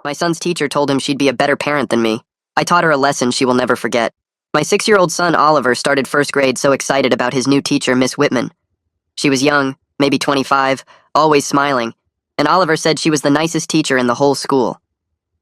My son's teacher told him she'd be a better parent than me. I taught her a lesson she will never forget. My 6-year-old son, Oliver, started first grade so excited about his new teacher, Miss Whitman. She was young, maybe 25, always smiling, and Oliver said she was the nicest teacher in the whole school.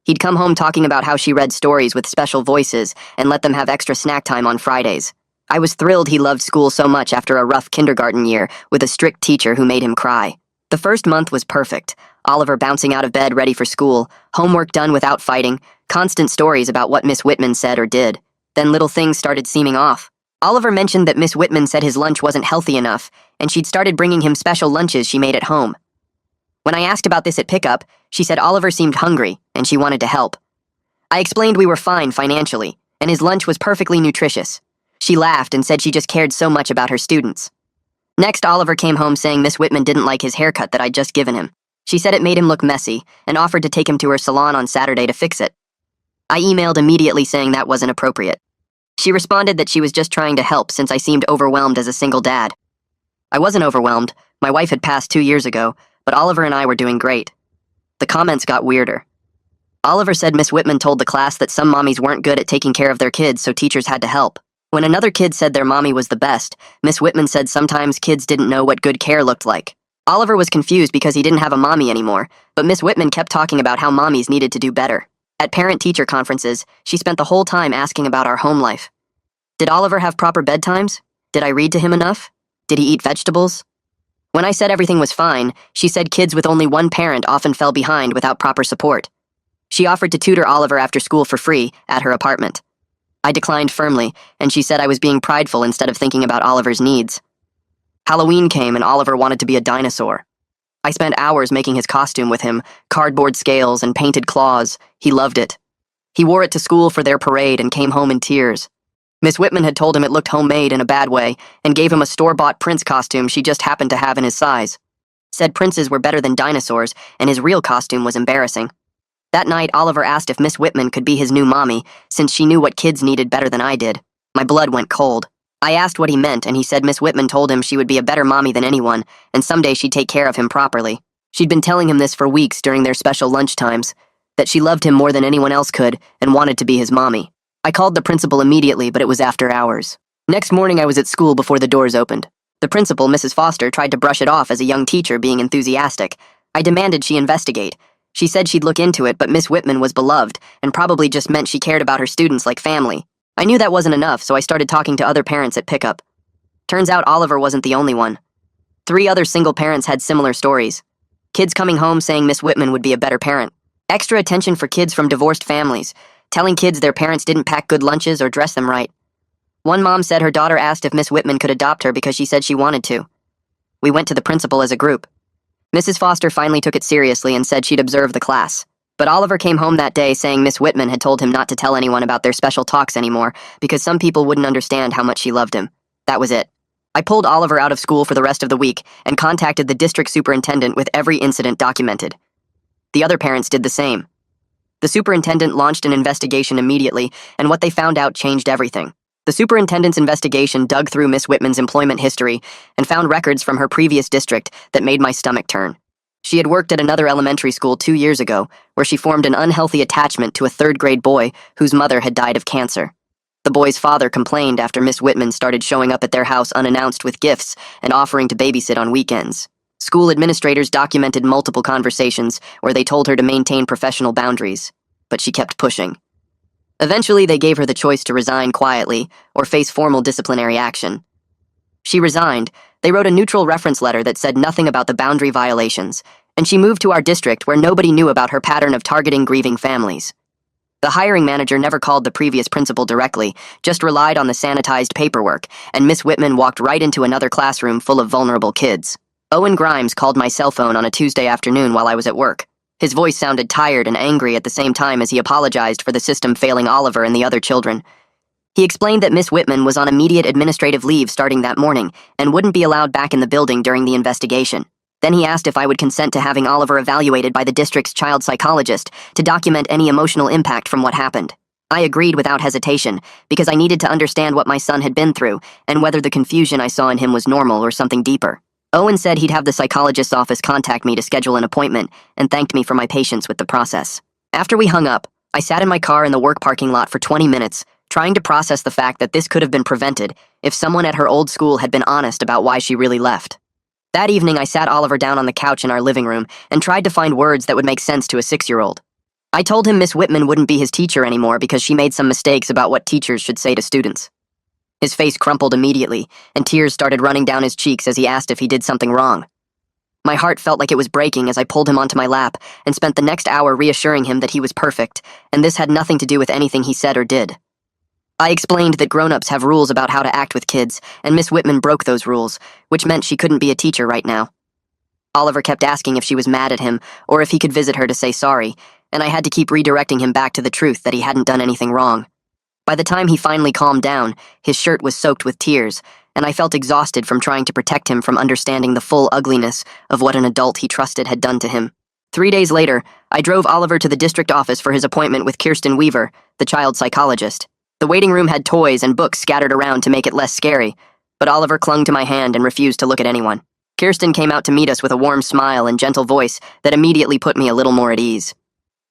He'd come home talking about how she read stories with special voices and let them have extra snack time on Fridays. I was thrilled he loved school so much after a rough kindergarten year with a strict teacher who made him cry. The first month was perfect. Oliver bouncing out of bed ready for school, homework done without fighting, constant stories about what Miss Whitman said or did. Then little things started seeming off. Oliver mentioned that Miss Whitman said his lunch wasn't healthy enough, and she'd started bringing him special lunches she made at home. When I asked about this at pickup, she said Oliver seemed hungry, and she wanted to help. I explained we were fine financially, and his lunch was perfectly nutritious. She laughed and said she just cared so much about her students. Next, Oliver came home saying Miss Whitman didn't like his haircut that I'd just given him. She said it made him look messy, and offered to take him to her salon on Saturday to fix it. I emailed immediately saying that wasn't appropriate. She responded that she was just trying to help since I seemed overwhelmed as a single dad. I wasn't overwhelmed. My wife had passed 2 years ago, but Oliver and I were doing great. The comments got weirder. Oliver said Miss Whitman told the class that some mommies weren't good at taking care of their kids, so teachers had to help. When another kid said their mommy was the best, Miss Whitman said sometimes kids didn't know what good care looked like. Oliver was confused because he didn't have a mommy anymore, but Miss Whitman kept talking about how mommies needed to do better. At parent-teacher conferences, she spent the whole time asking about our home life. Did Oliver have proper bedtimes? Did I read to him enough? Did he eat vegetables? When I said everything was fine, she said kids with only one parent often fell behind without proper support. She offered to tutor Oliver after school for free at her apartment. I declined firmly, and she said I was being prideful instead of thinking about Oliver's needs. Halloween came and Oliver wanted to be a dinosaur. I spent hours making his costume with him, cardboard scales and painted claws. He loved it. He wore it to school for their parade and came home in tears. Miss Whitman had told him it looked homemade in a bad way and gave him a store-bought prince costume she just happened to have in his size. Said princes were better than dinosaurs, and his real costume was embarrassing. That night, Oliver asked if Miss Whitman could be his new mommy, since she knew what kids needed better than I did. My blood went cold. I asked what he meant, and he said Miss Whitman told him she would be a better mommy than anyone, and someday she'd take care of him properly. She'd been telling him this for weeks during their special lunch times, that she loved him more than anyone else could and wanted to be his mommy. I called the principal immediately, but it was after hours. Next morning, I was at school before the doors opened. The principal, Mrs. Foster, tried to brush it off as a young teacher being enthusiastic. I demanded she investigate. She said she'd look into it, but Miss Whitman was beloved and probably just meant she cared about her students like family. I knew that wasn't enough, so I started talking to other parents at pickup. Turns out Oliver wasn't the only one. 3 other single parents had similar stories. Kids coming home saying Miss Whitman would be a better parent. Extra attention for kids from divorced families. Telling kids their parents didn't pack good lunches or dress them right. One mom said her daughter asked if Miss Whitman could adopt her because she said she wanted to. We went to the principal as a group. Mrs. Foster finally took it seriously and said she'd observe the class. But Oliver came home that day saying Miss Whitman had told him not to tell anyone about their special talks anymore because some people wouldn't understand how much she loved him. That was it. I pulled Oliver out of school for the rest of the week and contacted the district superintendent with every incident documented. The other parents did the same. The superintendent launched an investigation immediately, and what they found out changed everything. The superintendent's investigation dug through Miss Whitman's employment history and found records from her previous district that made my stomach turn. She had worked at another elementary school 2 years ago, where she formed an unhealthy attachment to a 3rd-grade boy whose mother had died of cancer. The boy's father complained after Miss Whitman started showing up at their house unannounced with gifts and offering to babysit on weekends. School administrators documented multiple conversations where they told her to maintain professional boundaries, but she kept pushing. Eventually, they gave her the choice to resign quietly or face formal disciplinary action. She resigned. They wrote a neutral reference letter that said nothing about the boundary violations, and she moved to our district where nobody knew about her pattern of targeting grieving families. The hiring manager never called the previous principal directly, just relied on the sanitized paperwork, and Miss Whitman walked right into another classroom full of vulnerable kids. Owen Grimes called my cell phone on a Tuesday afternoon while I was at work. His voice sounded tired and angry at the same time as he apologized for the system failing Oliver and the other children. He explained that Miss Whitman was on immediate administrative leave starting that morning and wouldn't be allowed back in the building during the investigation. Then he asked if I would consent to having Oliver evaluated by the district's child psychologist to document any emotional impact from what happened. I agreed without hesitation because I needed to understand what my son had been through and whether the confusion I saw in him was normal or something deeper. Owen said he'd have the psychologist's office contact me to schedule an appointment and thanked me for my patience with the process. After we hung up, I sat in my car in the work parking lot for 20 minutes, trying to process the fact that this could have been prevented if someone at her old school had been honest about why she really left. That evening, I sat Oliver down on the couch in our living room and tried to find words that would make sense to a 6-year-old. I told him Miss Whitman wouldn't be his teacher anymore because she made some mistakes about what teachers should say to students. His face crumpled immediately, and tears started running down his cheeks as he asked if he did something wrong. My heart felt like it was breaking as I pulled him onto my lap and spent the next hour reassuring him that he was perfect, and this had nothing to do with anything he said or did. I explained that grown-ups have rules about how to act with kids, and Miss Whitman broke those rules, which meant she couldn't be a teacher right now. Oliver kept asking if she was mad at him or if he could visit her to say sorry, and I had to keep redirecting him back to the truth that he hadn't done anything wrong. By the time he finally calmed down, his shirt was soaked with tears, and I felt exhausted from trying to protect him from understanding the full ugliness of what an adult he trusted had done to him. 3 days later, I drove Oliver to the district office for his appointment with Kirsten Weaver, the child psychologist. The waiting room had toys and books scattered around to make it less scary, but Oliver clung to my hand and refused to look at anyone. Kirsten came out to meet us with a warm smile and gentle voice that immediately put me a little more at ease.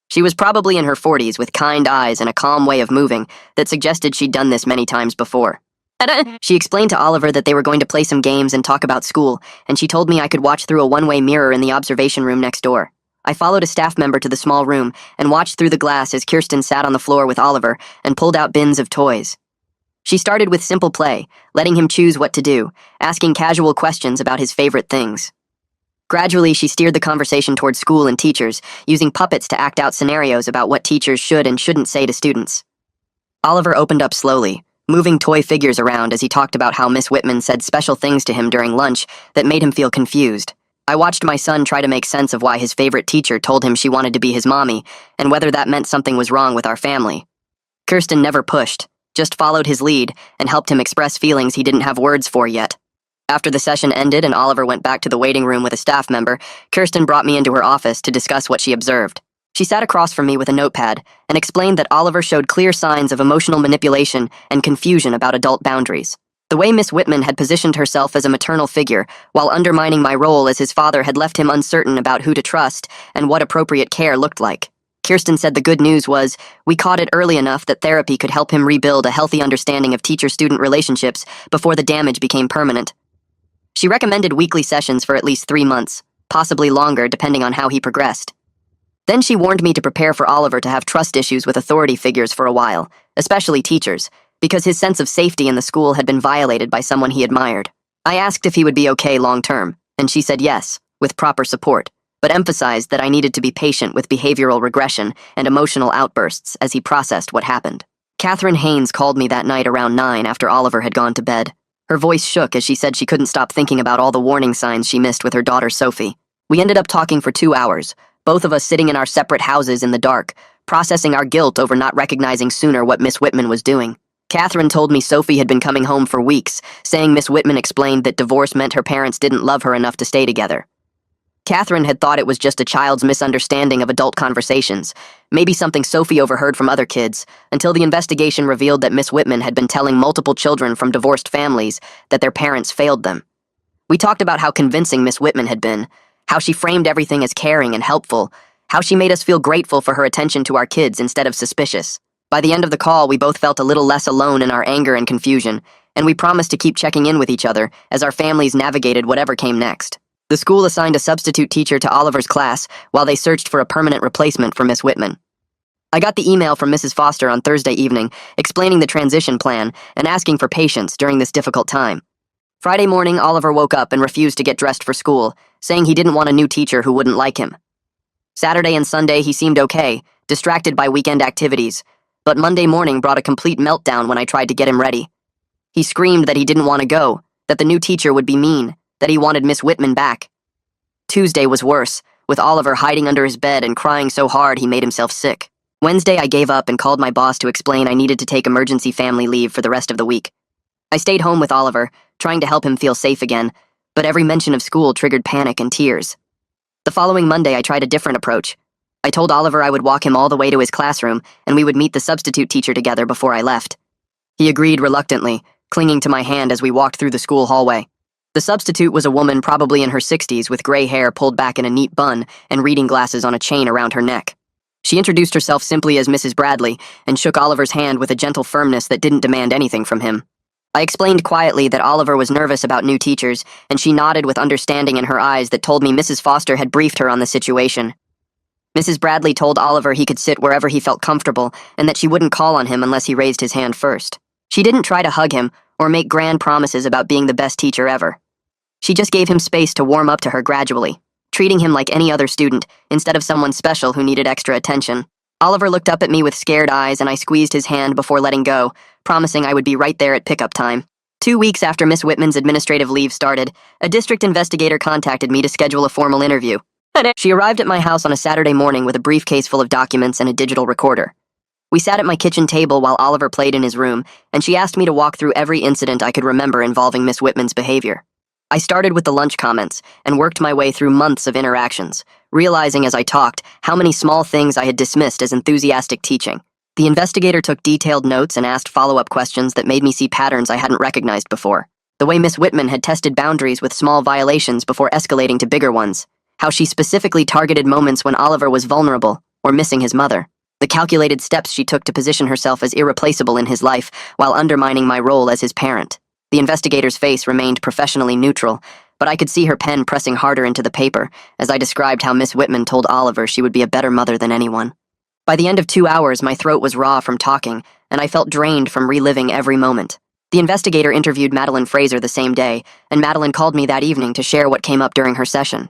She was probably in her 40s with kind eyes and a calm way of moving that suggested she'd done this many times before. She explained to Oliver that they were going to play some games and talk about school, and she told me I could watch through a one-way mirror in the observation room next door. I followed a staff member to the small room and watched through the glass as Kirsten sat on the floor with Oliver and pulled out bins of toys. She started with simple play, letting him choose what to do, asking casual questions about his favorite things. Gradually, she steered the conversation toward school and teachers, using puppets to act out scenarios about what teachers should and shouldn't say to students. Oliver opened up slowly, moving toy figures around as he talked about how Miss Whitman said special things to him during lunch that made him feel confused. I watched my son try to make sense of why his favorite teacher told him she wanted to be his mommy, and whether that meant something was wrong with our family. Kirsten never pushed, just followed his lead and helped him express feelings he didn't have words for yet. After the session ended and Oliver went back to the waiting room with a staff member, Kirsten brought me into her office to discuss what she observed. She sat across from me with a notepad and explained that Oliver showed clear signs of emotional manipulation and confusion about adult boundaries. The way Miss Whitman had positioned herself as a maternal figure, while undermining my role as his father, had left him uncertain about who to trust and what appropriate care looked like. Kirsten said the good news was, we caught it early enough that therapy could help him rebuild a healthy understanding of teacher-student relationships before the damage became permanent. She recommended weekly sessions for at least 3 months, possibly longer depending on how he progressed. Then she warned me to prepare for Oliver to have trust issues with authority figures for a while, especially teachers, because his sense of safety in the school had been violated by someone he admired. I asked if he would be okay long-term, and she said yes, with proper support, but emphasized that I needed to be patient with behavioral regression and emotional outbursts as he processed what happened. Catherine Haynes called me that night around 9 after Oliver had gone to bed. Her voice shook as she said she couldn't stop thinking about all the warning signs she missed with her daughter Sophie. We ended up talking for 2 hours, both of us sitting in our separate houses in the dark, processing our guilt over not recognizing sooner what Miss Whitman was doing. Catherine told me Sophie had been coming home for weeks, saying Miss Whitman explained that divorce meant her parents didn't love her enough to stay together. Catherine had thought it was just a child's misunderstanding of adult conversations, maybe something Sophie overheard from other kids, until the investigation revealed that Miss Whitman had been telling multiple children from divorced families that their parents failed them. We talked about how convincing Miss Whitman had been, how she framed everything as caring and helpful, how she made us feel grateful for her attention to our kids instead of suspicious. By the end of the call, we both felt a little less alone in our anger and confusion, and we promised to keep checking in with each other as our families navigated whatever came next. The school assigned a substitute teacher to Oliver's class while they searched for a permanent replacement for Miss Whitman. I got the email from Mrs. Foster on Thursday evening explaining the transition plan and asking for patience during this difficult time. Friday morning, Oliver woke up and refused to get dressed for school, saying he didn't want a new teacher who wouldn't like him. Saturday and Sunday, he seemed okay, distracted by weekend activities, but Monday morning brought a complete meltdown when I tried to get him ready. He screamed that he didn't want to go, that the new teacher would be mean, that he wanted Miss Whitman back. Tuesday was worse, with Oliver hiding under his bed and crying so hard he made himself sick. Wednesday, I gave up and called my boss to explain I needed to take emergency family leave for the rest of the week. I stayed home with Oliver, trying to help him feel safe again, but every mention of school triggered panic and tears. The following Monday, I tried a different approach. I told Oliver I would walk him all the way to his classroom and we would meet the substitute teacher together before I left. He agreed reluctantly, clinging to my hand as we walked through the school hallway. The substitute was a woman probably in her 60s with gray hair pulled back in a neat bun and reading glasses on a chain around her neck. She introduced herself simply as Mrs. Bradley and shook Oliver's hand with a gentle firmness that didn't demand anything from him. I explained quietly that Oliver was nervous about new teachers, and she nodded with understanding in her eyes that told me Mrs. Foster had briefed her on the situation. Mrs. Bradley told Oliver he could sit wherever he felt comfortable and that she wouldn't call on him unless he raised his hand first. She didn't try to hug him or make grand promises about being the best teacher ever. She just gave him space to warm up to her gradually, treating him like any other student instead of someone special who needed extra attention. Oliver looked up at me with scared eyes and I squeezed his hand before letting go, promising I would be right there at pickup time. 2 weeks after Miss Whitman's administrative leave started, a district investigator contacted me to schedule a formal interview. She arrived at my house on a Saturday morning with a briefcase full of documents and a digital recorder. We sat at my kitchen table while Oliver played in his room, and she asked me to walk through every incident I could remember involving Miss Whitman's behavior. I started with the lunch comments and worked my way through months of interactions, realizing as I talked how many small things I had dismissed as enthusiastic teaching. The investigator took detailed notes and asked follow-up questions that made me see patterns I hadn't recognized before. The way Miss Whitman had tested boundaries with small violations before escalating to bigger ones. How she specifically targeted moments when Oliver was vulnerable or missing his mother. The calculated steps she took to position herself as irreplaceable in his life while undermining my role as his parent. The investigator's face remained professionally neutral, but I could see her pen pressing harder into the paper as I described how Miss Whitman told Oliver she would be a better mother than anyone. By the end of 2 hours, my throat was raw from talking, and I felt drained from reliving every moment. The investigator interviewed Madeline Fraser the same day, and Madeline called me that evening to share what came up during her session.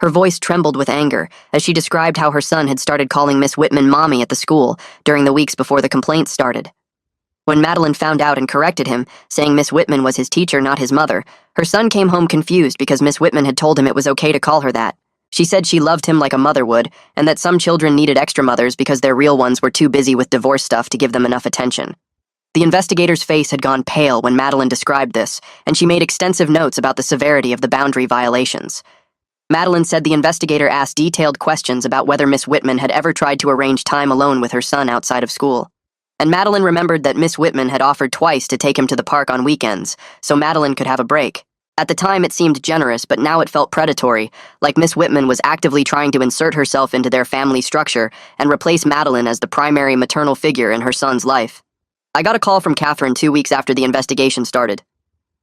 Her voice trembled with anger as she described how her son had started calling Miss Whitman Mommy at the school during the weeks before the complaints started. When Madeline found out and corrected him, saying Miss Whitman was his teacher, not his mother, her son came home confused because Miss Whitman had told him it was okay to call her that. She said she loved him like a mother would, and that some children needed extra mothers because their real ones were too busy with divorce stuff to give them enough attention. The investigator's face had gone pale when Madeline described this, and she made extensive notes about the severity of the boundary violations. Madeline said the investigator asked detailed questions about whether Miss Whitman had ever tried to arrange time alone with her son outside of school. And Madeline remembered that Miss Whitman had offered twice to take him to the park on weekends, so Madeline could have a break. At the time, it seemed generous, but now it felt predatory, like Miss Whitman was actively trying to insert herself into their family structure and replace Madeline as the primary maternal figure in her son's life. I got a call from Catherine 2 weeks after the investigation started.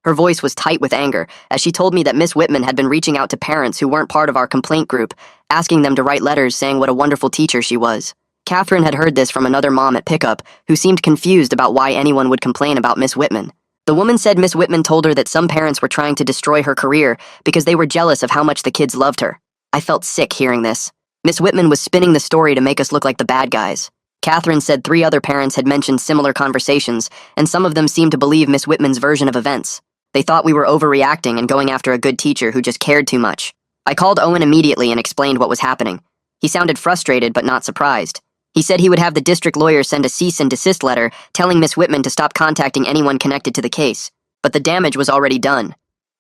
Her voice was tight with anger as she told me that Miss Whitman had been reaching out to parents who weren't part of our complaint group, asking them to write letters saying what a wonderful teacher she was. Catherine had heard this from another mom at pickup who seemed confused about why anyone would complain about Miss Whitman. The woman said Miss Whitman told her that some parents were trying to destroy her career because they were jealous of how much the kids loved her. I felt sick hearing this. Miss Whitman was spinning the story to make us look like the bad guys. Catherine said 3 other parents had mentioned similar conversations, and some of them seemed to believe Miss Whitman's version of events. They thought we were overreacting and going after a good teacher who just cared too much. I called Owen immediately and explained what was happening. He sounded frustrated but not surprised. He said he would have the district lawyer send a cease and desist letter telling Miss Whitman to stop contacting anyone connected to the case. But the damage was already done.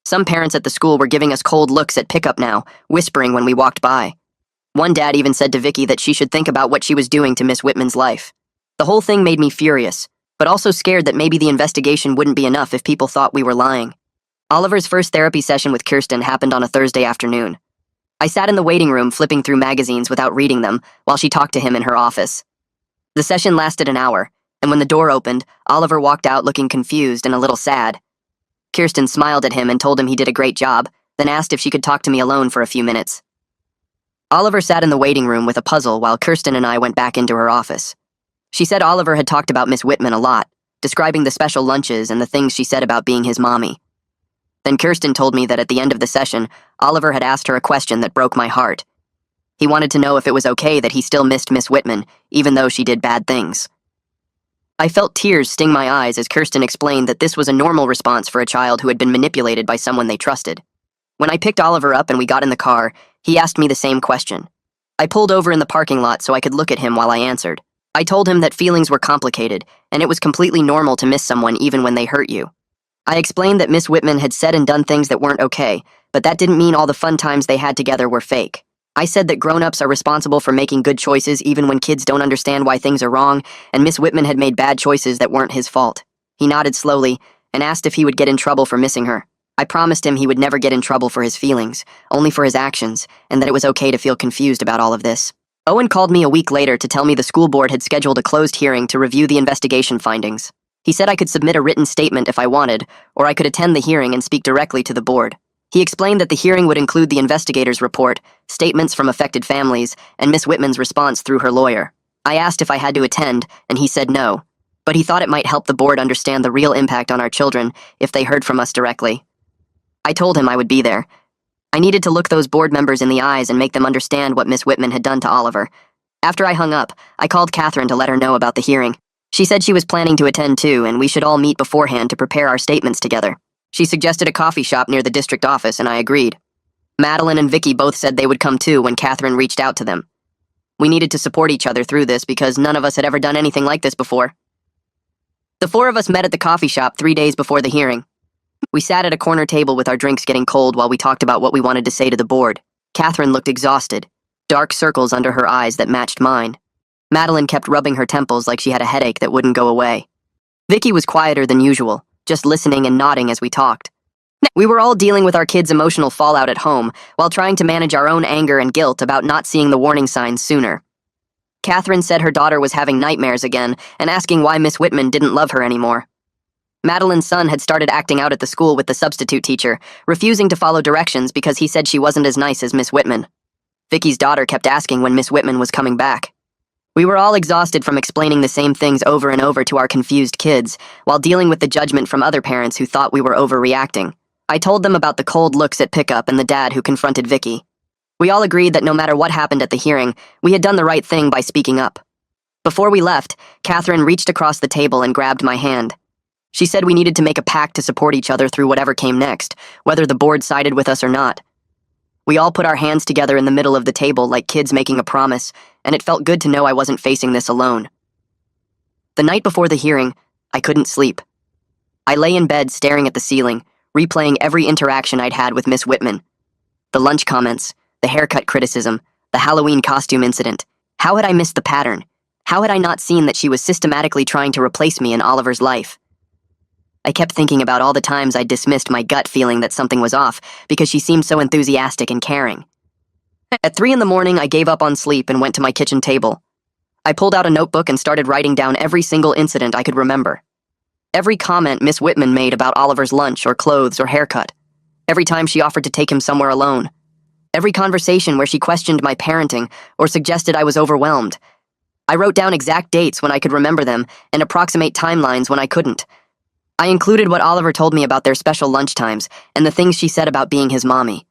Some parents at the school were giving us cold looks at pickup now, whispering when we walked by. One dad even said to Vicky that she should think about what she was doing to Miss Whitman's life. The whole thing made me furious, but also scared that maybe the investigation wouldn't be enough if people thought we were lying. Oliver's first therapy session with Kirsten happened on a Thursday afternoon. I sat in the waiting room flipping through magazines without reading them while she talked to him in her office. The session lasted an hour, and when the door opened, Oliver walked out looking confused and a little sad. Kirsten smiled at him and told him he did a great job, then asked if she could talk to me alone for a few minutes. Oliver sat in the waiting room with a puzzle while Kirsten and I went back into her office. She said Oliver had talked about Miss Whitman a lot, describing the special lunches and the things she said about being his mommy. Then Kirsten told me that at the end of the session, Oliver had asked her a question that broke my heart. He wanted to know if it was okay that he still missed Miss Whitman, even though she did bad things. I felt tears sting my eyes as Kirsten explained that this was a normal response for a child who had been manipulated by someone they trusted. When I picked Oliver up and we got in the car, he asked me the same question. I pulled over in the parking lot so I could look at him while I answered. I told him that feelings were complicated, and it was completely normal to miss someone even when they hurt you. I explained that Miss Whitman had said and done things that weren't okay, but that didn't mean all the fun times they had together were fake. I said that grown-ups are responsible for making good choices even when kids don't understand why things are wrong, and Miss Whitman had made bad choices that weren't his fault. He nodded slowly and asked if he would get in trouble for missing her. I promised him he would never get in trouble for his feelings, only for his actions, and that it was okay to feel confused about all of this. Owen called me a week later to tell me the school board had scheduled a closed hearing to review the investigation findings. He said I could submit a written statement if I wanted, or I could attend the hearing and speak directly to the board. He explained that the hearing would include the investigator's report, statements from affected families, and Miss Whitman's response through her lawyer. I asked if I had to attend, and he said no, but he thought it might help the board understand the real impact on our children if they heard from us directly. I told him I would be there. I needed to look those board members in the eyes and make them understand what Miss Whitman had done to Oliver. After I hung up, I called Catherine to let her know about the hearing. She said she was planning to attend too, and we should all meet beforehand to prepare our statements together. She suggested a coffee shop near the district office, and I agreed. Madeline and Vicky both said they would come too when Catherine reached out to them. We needed to support each other through this because none of us had ever done anything like this before. The four of us met at the coffee shop 3 days before the hearing. We sat at a corner table with our drinks getting cold while we talked about what we wanted to say to the board. Catherine looked exhausted, dark circles under her eyes that matched mine. Madeline kept rubbing her temples like she had a headache that wouldn't go away. Vicky was quieter than usual, just listening and nodding as we talked. We were all dealing with our kids' emotional fallout at home while trying to manage our own anger and guilt about not seeing the warning signs sooner. Catherine said her daughter was having nightmares again and asking why Miss Whitman didn't love her anymore. Madeline's son had started acting out at the school with the substitute teacher, refusing to follow directions because he said she wasn't as nice as Miss Whitman. Vicky's daughter kept asking when Miss Whitman was coming back. We were all exhausted from explaining the same things over and over to our confused kids, while dealing with the judgment from other parents who thought we were overreacting. I told them about the cold looks at pickup and the dad who confronted Vicky. We all agreed that no matter what happened at the hearing, we had done the right thing by speaking up. Before we left, Catherine reached across the table and grabbed my hand. She said we needed to make a pact to support each other through whatever came next, whether the board sided with us or not. We all put our hands together in the middle of the table like kids making a promise, and it felt good to know I wasn't facing this alone. The night before the hearing, I couldn't sleep. I lay in bed staring at the ceiling, replaying every interaction I'd had with Miss Whitman. The lunch comments, the haircut criticism, the Halloween costume incident. How had I missed the pattern? How had I not seen that she was systematically trying to replace me in Oliver's life? I kept thinking about all the times I'd dismissed my gut feeling that something was off because she seemed so enthusiastic and caring. At 3 a.m, I gave up on sleep and went to my kitchen table. I pulled out a notebook and started writing down every single incident I could remember. Every comment Miss Whitman made about Oliver's lunch or clothes or haircut. Every time she offered to take him somewhere alone. Every conversation where she questioned my parenting or suggested I was overwhelmed. I wrote down exact dates when I could remember them and approximate timelines when I couldn't. I included what Oliver told me about their special lunchtimes and the things she said about being his mommy.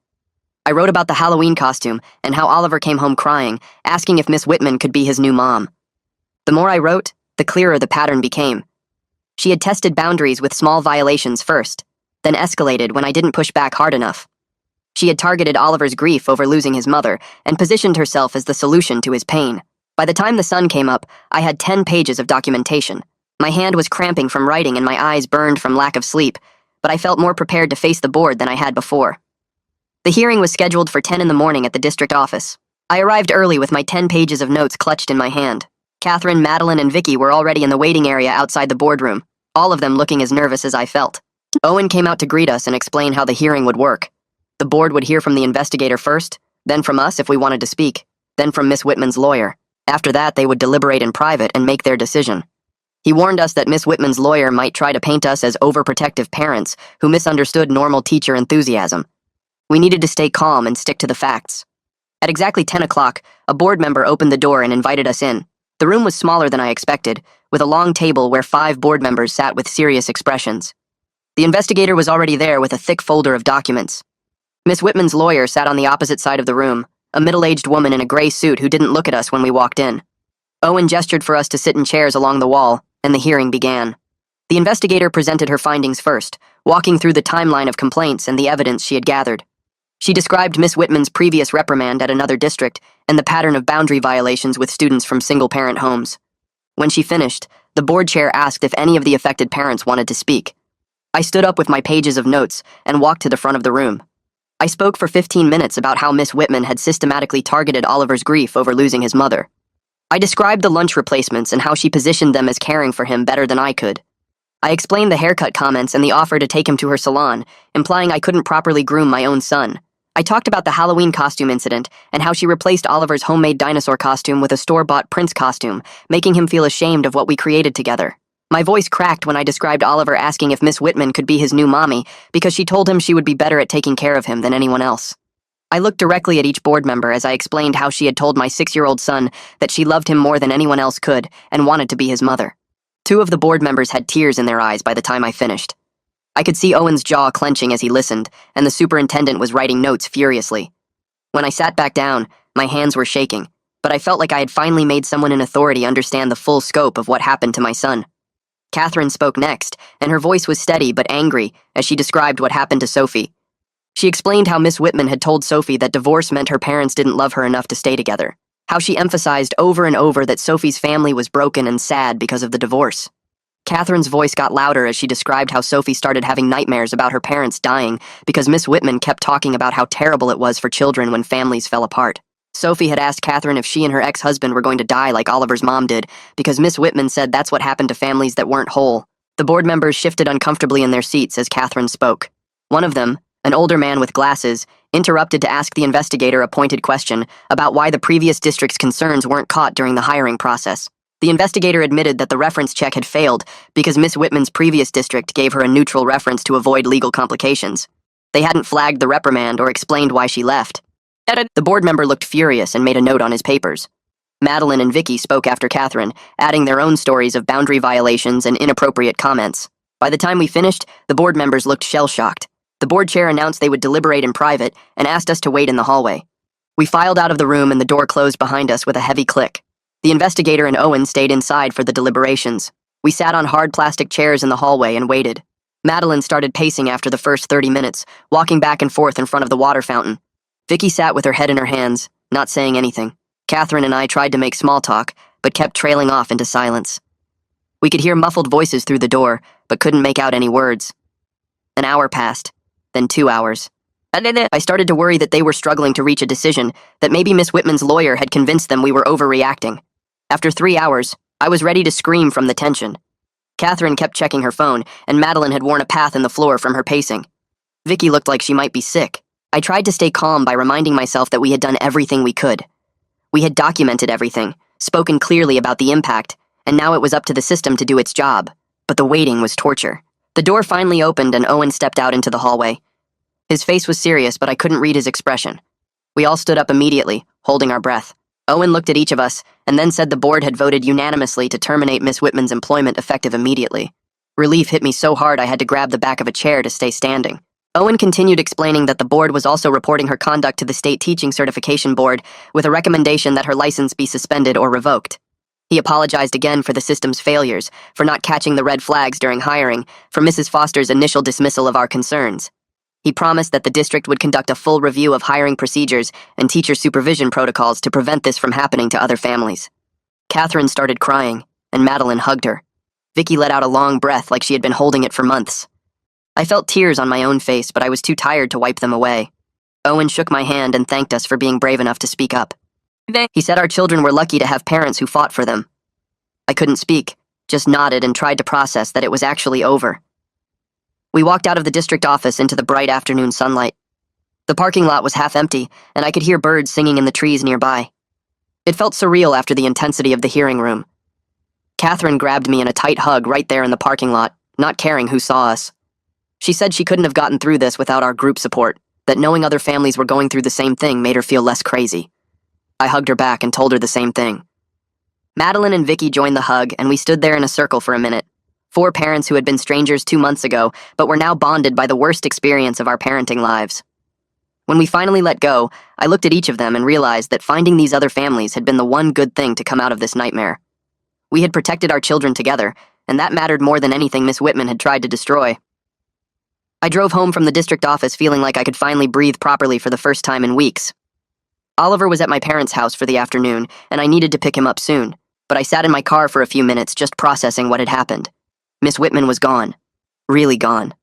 I wrote about the Halloween costume and how Oliver came home crying, asking if Miss Whitman could be his new mom. The more I wrote, the clearer the pattern became. She had tested boundaries with small violations first, then escalated when I didn't push back hard enough. She had targeted Oliver's grief over losing his mother and positioned herself as the solution to his pain. By the time the sun came up, I had 10 pages of documentation. My hand was cramping from writing and my eyes burned from lack of sleep, but I felt more prepared to face the board than I had before. The hearing was scheduled for 10 a.m. at the district office. I arrived early with my 10 pages of notes clutched in my hand. Catherine, Madeline, and Vicky were already in the waiting area outside the boardroom, all of them looking as nervous as I felt. Owen came out to greet us and explain how the hearing would work. The board would hear from the investigator first, then from us if we wanted to speak, then from Miss Whitman's lawyer. After that, they would deliberate in private and make their decision. He warned us that Miss Whitman's lawyer might try to paint us as overprotective parents who misunderstood normal teacher enthusiasm. We needed to stay calm and stick to the facts. At exactly 10 o'clock, a board member opened the door and invited us in. The room was smaller than I expected, with a long table where 5 board members sat with serious expressions. The investigator was already there with a thick folder of documents. Miss Whitman's lawyer sat on the opposite side of the room, a middle-aged woman in a gray suit who didn't look at us when we walked in. Owen gestured for us to sit in chairs along the wall, and the hearing began. The investigator presented her findings first, walking through the timeline of complaints and the evidence she had gathered. She described Miss Whitman's previous reprimand at another district and the pattern of boundary violations with students from single-parent homes. When she finished, the board chair asked if any of the affected parents wanted to speak. I stood up with my pages of notes and walked to the front of the room. I spoke for 15 minutes about how Miss Whitman had systematically targeted Oliver's grief over losing his mother. I described the lunch replacements and how she positioned them as caring for him better than I could. I explained the haircut comments and the offer to take him to her salon, implying I couldn't properly groom my own son. I talked about the Halloween costume incident and how she replaced Oliver's homemade dinosaur costume with a store-bought prince costume, making him feel ashamed of what we created together. My voice cracked when I described Oliver asking if Miss Whitman could be his new mommy because she told him she would be better at taking care of him than anyone else. I looked directly at each board member as I explained how she had told my 6-year-old son that she loved him more than anyone else could and wanted to be his mother. 2 of the board members had tears in their eyes by the time I finished. I could see Owen's jaw clenching as he listened, and the superintendent was writing notes furiously. When I sat back down, my hands were shaking, but I felt like I had finally made someone in authority understand the full scope of what happened to my son. Catherine spoke next, and her voice was steady but angry as she described what happened to Sophie. She explained how Miss Whitman had told Sophie that divorce meant her parents didn't love her enough to stay together, how she emphasized over and over that Sophie's family was broken and sad because of the divorce. Catherine's voice got louder as she described how Sophie started having nightmares about her parents dying because Miss Whitman kept talking about how terrible it was for children when families fell apart. Sophie had asked Catherine if she and her ex-husband were going to die like Oliver's mom did, because Miss Whitman said that's what happened to families that weren't whole. The board members shifted uncomfortably in their seats as Catherine spoke. One of them, an older man with glasses, interrupted to ask the investigator a pointed question about why the previous district's concerns weren't caught during the hiring process. The investigator admitted that the reference check had failed because Miss Whitman's previous district gave her a neutral reference to avoid legal complications. They hadn't flagged the reprimand or explained why she left. The board member looked furious and made a note on his papers. Madeline and Vicky spoke after Catherine, adding their own stories of boundary violations and inappropriate comments. By the time we finished, the board members looked shell-shocked. The board chair announced they would deliberate in private and asked us to wait in the hallway. We filed out of the room and the door closed behind us with a heavy click. The investigator and Owen stayed inside for the deliberations. We sat on hard plastic chairs in the hallway and waited. Madeline started pacing after the first 30 minutes, walking back and forth in front of the water fountain. Vicky sat with her head in her hands, not saying anything. Catherine and I tried to make small talk, but kept trailing off into silence. We could hear muffled voices through the door, but couldn't make out any words. An hour passed, then 2 hours. I started to worry that they were struggling to reach a decision, that maybe Miss Whitman's lawyer had convinced them we were overreacting. After 3 hours, I was ready to scream from the tension. Catherine kept checking her phone, and Madeline had worn a path in the floor from her pacing. Vicky looked like she might be sick. I tried to stay calm by reminding myself that we had done everything we could. We had documented everything, spoken clearly about the impact, and now it was up to the system to do its job. But the waiting was torture. The door finally opened and Owen stepped out into the hallway. His face was serious, but I couldn't read his expression. We all stood up immediately, holding our breath. Owen looked at each of us, and then said the board had voted unanimously to terminate Miss Whitman's employment effective immediately. Relief hit me so hard I had to grab the back of a chair to stay standing. Owen continued explaining that the board was also reporting her conduct to the State Teaching Certification Board with a recommendation that her license be suspended or revoked. He apologized again for the system's failures, for not catching the red flags during hiring, for Mrs. Foster's initial dismissal of our concerns. He promised that the district would conduct a full review of hiring procedures and teacher supervision protocols to prevent this from happening to other families. Catherine started crying, and Madeline hugged her. Vicky let out a long breath like she had been holding it for months. I felt tears on my own face, but I was too tired to wipe them away. Owen shook my hand and thanked us for being brave enough to speak up. He said our children were lucky to have parents who fought for them. I couldn't speak, just nodded and tried to process that it was actually over. We walked out of the district office into the bright afternoon sunlight. The parking lot was half empty, and I could hear birds singing in the trees nearby. It felt surreal after the intensity of the hearing room. Catherine grabbed me in a tight hug right there in the parking lot, not caring who saw us. She said she couldn't have gotten through this without our group support, that knowing other families were going through the same thing made her feel less crazy. I hugged her back and told her the same thing. Madeline and Vicky joined the hug, and we stood there in a circle for a minute. 4 parents who had been strangers 2 months ago, but were now bonded by the worst experience of our parenting lives. When we finally let go, I looked at each of them and realized that finding these other families had been the one good thing to come out of this nightmare. We had protected our children together, and that mattered more than anything Miss Whitman had tried to destroy. I drove home from the district office feeling like I could finally breathe properly for the first time in weeks. Oliver was at my parents' house for the afternoon, and I needed to pick him up soon, but I sat in my car for a few minutes just processing what had happened. Miss Whitman was gone. Really gone.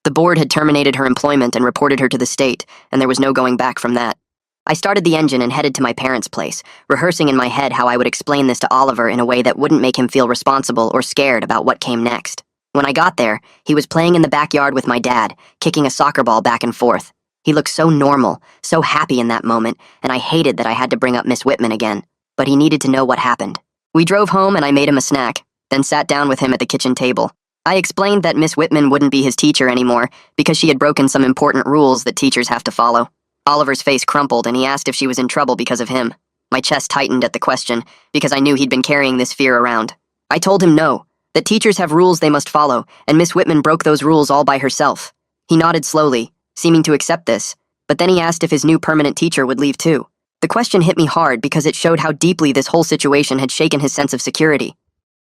The board had terminated her employment and reported her to the state, and there was no going back from that. I started the engine and headed to my parents' place, rehearsing in my head how I would explain this to Oliver in a way that wouldn't make him feel responsible or scared about what came next. When I got there, he was playing in the backyard with my dad, kicking a soccer ball back and forth. He looked so normal, so happy in that moment, and I hated that I had to bring up Miss Whitman again. But he needed to know what happened. We drove home and I made him a snack, then sat down with him at the kitchen table. I explained that Miss Whitman wouldn't be his teacher anymore because she had broken some important rules that teachers have to follow. Oliver's face crumpled and he asked if she was in trouble because of him. My chest tightened at the question because I knew he'd been carrying this fear around. I told him no, that teachers have rules they must follow, and Miss Whitman broke those rules all by herself. He nodded slowly, seeming to accept this, but then he asked if his new permanent teacher would leave too. The question hit me hard because it showed how deeply this whole situation had shaken his sense of security.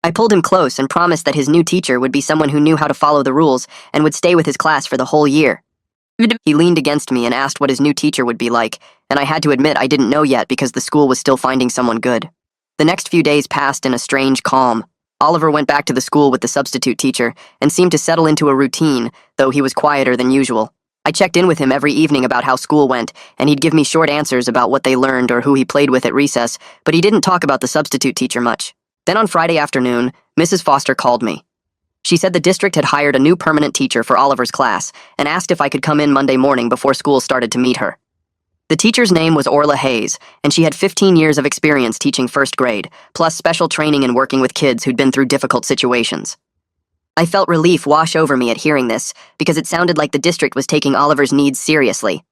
I pulled him close and promised that his new teacher would be someone who knew how to follow the rules and would stay with his class for the whole year. He leaned against me and asked what his new teacher would be like, and I had to admit I didn't know yet because the school was still finding someone good. The next few days passed in a strange calm. Oliver went back to the school with the substitute teacher and seemed to settle into a routine, though he was quieter than usual. I checked in with him every evening about how school went, and he'd give me short answers about what they learned or who he played with at recess, but he didn't talk about the substitute teacher much. Then on Friday afternoon, Mrs. Foster called me. She said the district had hired a new permanent teacher for Oliver's class and asked if I could come in Monday morning before school started to meet her. The teacher's name was Orla Hayes, and she had 15 years of experience teaching first grade, plus special training in working with kids who'd been through difficult situations. I felt relief wash over me at hearing this, because it sounded like the district was taking Oliver's needs seriously.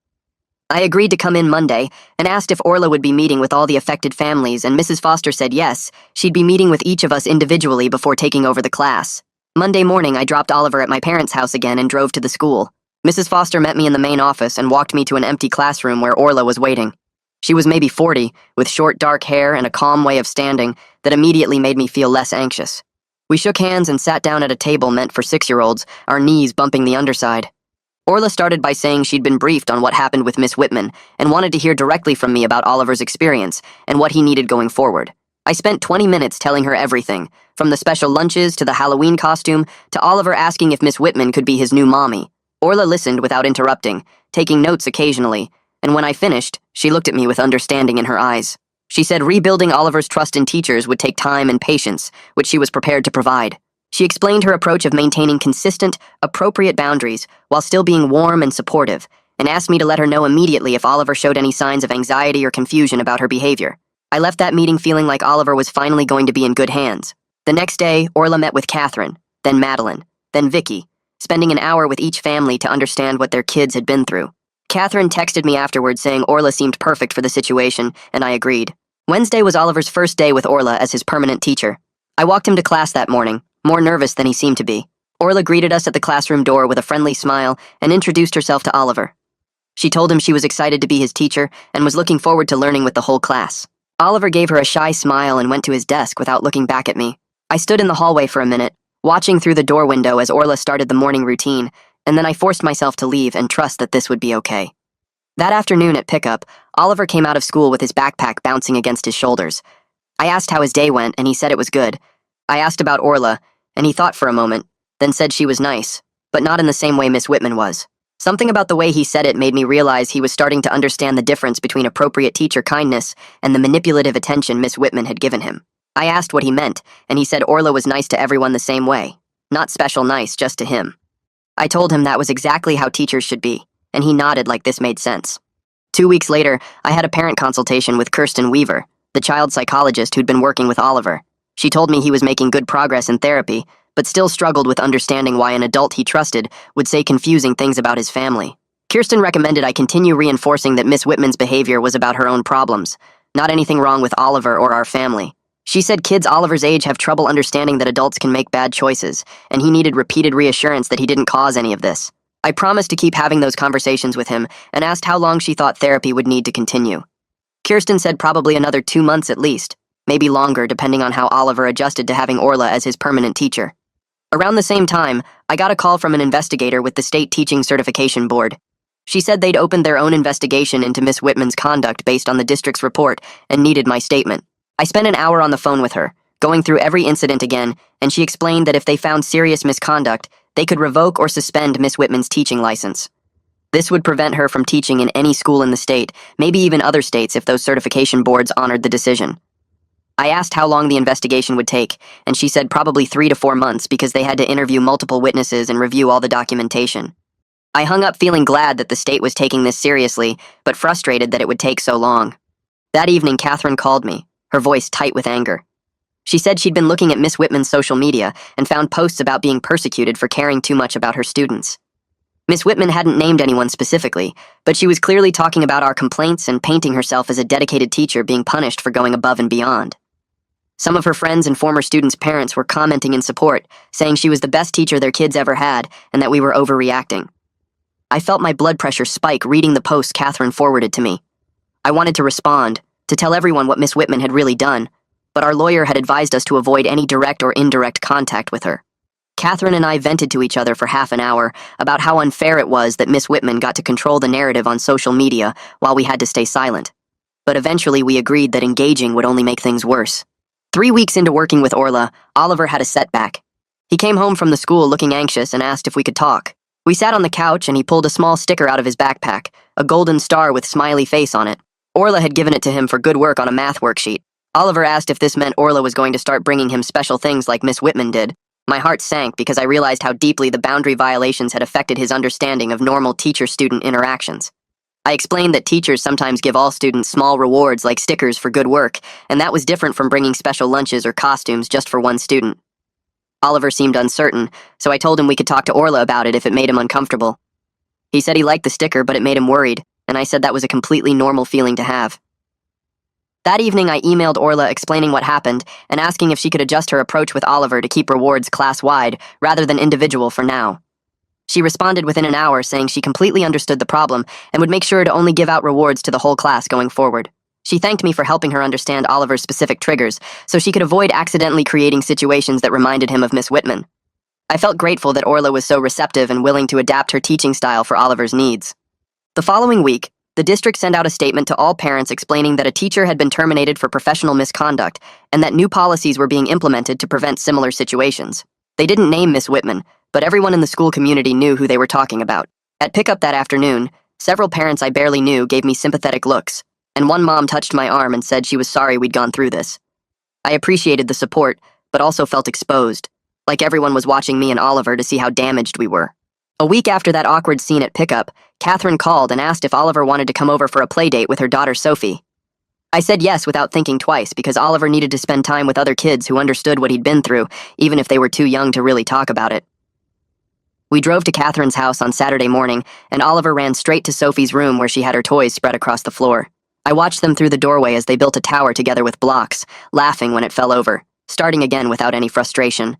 I agreed to come in Monday and asked if Orla would be meeting with all the affected families, and Mrs. Foster said yes, she'd be meeting with each of us individually before taking over the class. Monday morning, I dropped Oliver at my parents' house again and drove to the school. Mrs. Foster met me in the main office and walked me to an empty classroom where Orla was waiting. She was maybe 40, with short dark hair and a calm way of standing that immediately made me feel less anxious. We shook hands and sat down at a table meant for 6-year-olds, our knees bumping the underside. Orla started by saying she'd been briefed on what happened with Miss Whitman and wanted to hear directly from me about Oliver's experience and what he needed going forward. I spent 20 minutes telling her everything, from the special lunches to the Halloween costume to Oliver asking if Miss Whitman could be his new mommy. Orla listened without interrupting, taking notes occasionally, and when I finished, she looked at me with understanding in her eyes. She said rebuilding Oliver's trust in teachers would take time and patience, which she was prepared to provide. She explained her approach of maintaining consistent, appropriate boundaries while still being warm and supportive, and asked me to let her know immediately if Oliver showed any signs of anxiety or confusion about her behavior. I left that meeting feeling like Oliver was finally going to be in good hands. The next day, Orla met with Catherine, then Madeline, then Vicky, spending an hour with each family to understand what their kids had been through. Catherine texted me afterward saying Orla seemed perfect for the situation, and I agreed. Wednesday was Oliver's first day with Orla as his permanent teacher. I walked him to class that morning, more nervous than he seemed to be. Orla greeted us at the classroom door with a friendly smile and introduced herself to Oliver. She told him she was excited to be his teacher and was looking forward to learning with the whole class. Oliver gave her a shy smile and went to his desk without looking back at me. I stood in the hallway for a minute, watching through the door window as Orla started the morning routine, and then I forced myself to leave and trust that this would be okay. That afternoon at pickup, Oliver came out of school with his backpack bouncing against his shoulders. I asked how his day went, and he said it was good. I asked about Orla, and he thought for a moment, then said she was nice, but not in the same way Miss Whitman was. Something about the way he said it made me realize he was starting to understand the difference between appropriate teacher kindness and the manipulative attention Miss Whitman had given him. I asked what he meant, and he said Orla was nice to everyone the same way. Not special nice, just to him. I told him that was exactly how teachers should be, and he nodded like this made sense. 2 weeks later, I had a parent consultation with Kirsten Weaver, the child psychologist who'd been working with Oliver. She told me he was making good progress in therapy, but still struggled with understanding why an adult he trusted would say confusing things about his family. Kirsten recommended I continue reinforcing that Miss Whitman's behavior was about her own problems, not anything wrong with Oliver or our family. She said kids Oliver's age have trouble understanding that adults can make bad choices, and he needed repeated reassurance that he didn't cause any of this. I promised to keep having those conversations with him and asked how long she thought therapy would need to continue. Kirsten said probably another 2 months at least, maybe longer depending on how Oliver adjusted to having Orla as his permanent teacher. Around the same time, I got a call from an investigator with the State Teaching Certification Board. She said they'd opened their own investigation into Miss Whitman's conduct based on the district's report and needed my statement. I spent an hour on the phone with her, going through every incident again, and she explained that if they found serious misconduct, they could revoke or suspend Miss Whitman's teaching license. This would prevent her from teaching in any school in the state, maybe even other states if those certification boards honored the decision. I asked how long the investigation would take, and she said probably 3 to 4 months because they had to interview multiple witnesses and review all the documentation. I hung up feeling glad that the state was taking this seriously, but frustrated that it would take so long. That evening, Catherine called me, her voice tight with anger. She said she'd been looking at Miss Whitman's social media and found posts about being persecuted for caring too much about her students. Miss Whitman hadn't named anyone specifically, but she was clearly talking about our complaints and painting herself as a dedicated teacher being punished for going above and beyond. Some of her friends and former students' parents were commenting in support, saying she was the best teacher their kids ever had and that we were overreacting. I felt my blood pressure spike reading the posts Catherine forwarded to me. I wanted to respond, to tell everyone what Miss Whitman had really done, but our lawyer had advised us to avoid any direct or indirect contact with her. Catherine and I vented to each other for half an hour about how unfair it was that Miss Whitman got to control the narrative on social media while we had to stay silent. But eventually we agreed that engaging would only make things worse. 3 weeks into working with Orla, Oliver had a setback. He came home from the school looking anxious and asked if we could talk. We sat on the couch and he pulled a small sticker out of his backpack, a golden star with smiley face on it. Orla had given it to him for good work on a math worksheet. Oliver asked if this meant Orla was going to start bringing him special things like Miss Whitman did. My heart sank because I realized how deeply the boundary violations had affected his understanding of normal teacher-student interactions. I explained that teachers sometimes give all students small rewards like stickers for good work, and that was different from bringing special lunches or costumes just for one student. Oliver seemed uncertain, so I told him we could talk to Orla about it if it made him uncomfortable. He said he liked the sticker, but it made him worried, and I said that was a completely normal feeling to have. That evening, I emailed Orla explaining what happened and asking if she could adjust her approach with Oliver to keep rewards class-wide rather than individual for now. She responded within an hour saying she completely understood the problem and would make sure to only give out rewards to the whole class going forward. She thanked me for helping her understand Oliver's specific triggers so she could avoid accidentally creating situations that reminded him of Miss Whitman. I felt grateful that Orla was so receptive and willing to adapt her teaching style for Oliver's needs. The following week, the district sent out a statement to all parents explaining that a teacher had been terminated for professional misconduct and that new policies were being implemented to prevent similar situations. They didn't name Miss Whitman, but everyone in the school community knew who they were talking about. At pickup that afternoon, several parents I barely knew gave me sympathetic looks, and one mom touched my arm and said she was sorry we'd gone through this. I appreciated the support, but also felt exposed, like everyone was watching me and Oliver to see how damaged we were. A week after that awkward scene at pickup, Catherine called and asked if Oliver wanted to come over for a play date with her daughter Sophie. I said yes without thinking twice because Oliver needed to spend time with other kids who understood what he'd been through, even if they were too young to really talk about it. We drove to Catherine's house on Saturday morning, and Oliver ran straight to Sophie's room where she had her toys spread across the floor. I watched them through the doorway as they built a tower together with blocks, laughing when it fell over, starting again without any frustration.